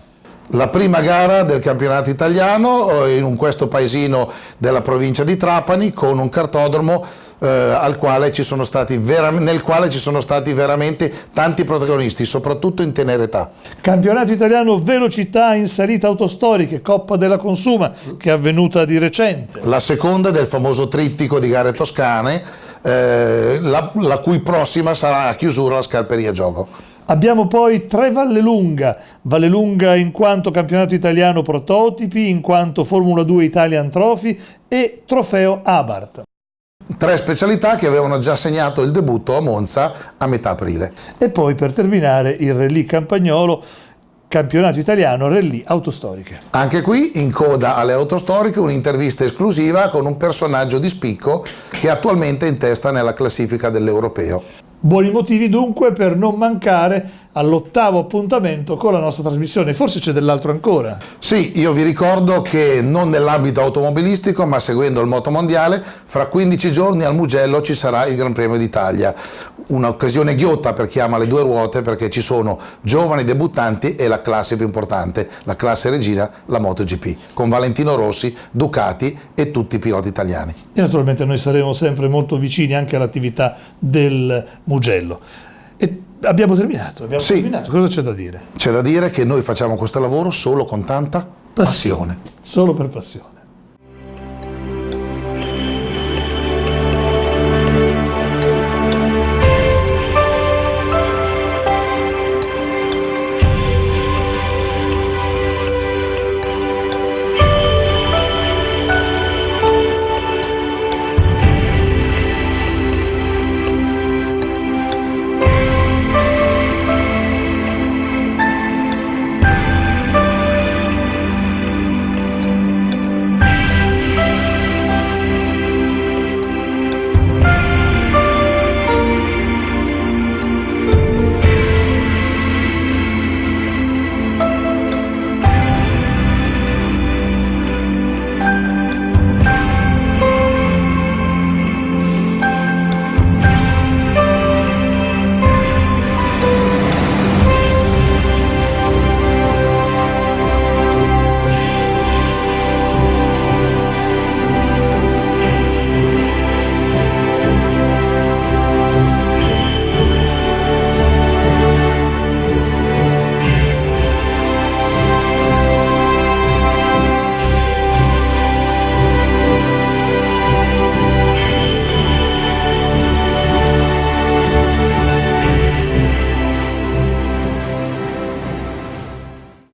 La prima gara del campionato italiano in questo paesino della provincia di Trapani, con un cartodromo nel quale ci sono stati veramente tanti protagonisti, soprattutto in tenera età. Campionato italiano velocità in salita autostoriche, Coppa della Consuma, che è avvenuta di recente. La seconda del famoso trittico di gare toscane, la cui prossima sarà a chiusura la Scarperia Gioco. Abbiamo poi 3 Vallelunga in quanto campionato italiano prototipi, in quanto Formula 2 Italian Trophy e trofeo Abarth. 3 specialità che avevano già segnato il debutto a Monza a metà aprile. E poi per terminare il Rallye Campagnolo, campionato italiano rallye autostoriche. Anche qui in coda alle autostoriche un'intervista esclusiva con un personaggio di spicco che attualmente è in testa nella classifica dell'Europeo. Buoni motivi dunque per non mancare all'8º appuntamento con la nostra trasmissione. Forse c'è dell'altro ancora. Sì, io vi ricordo che non nell'ambito automobilistico, ma seguendo il motomondiale, fra 15 giorni al Mugello ci sarà il Gran Premio d'Italia. Un'occasione ghiotta per chi ama le 2 ruote, perché ci sono giovani debuttanti e la classe più importante, la classe regina, la MotoGP, con Valentino Rossi, Ducati e tutti i piloti italiani. E naturalmente noi saremo sempre molto vicini anche all'attività del Mugello. E abbiamo terminato. Cosa c'è da dire? C'è da dire che noi facciamo questo lavoro solo con tanta passione. Solo per passione.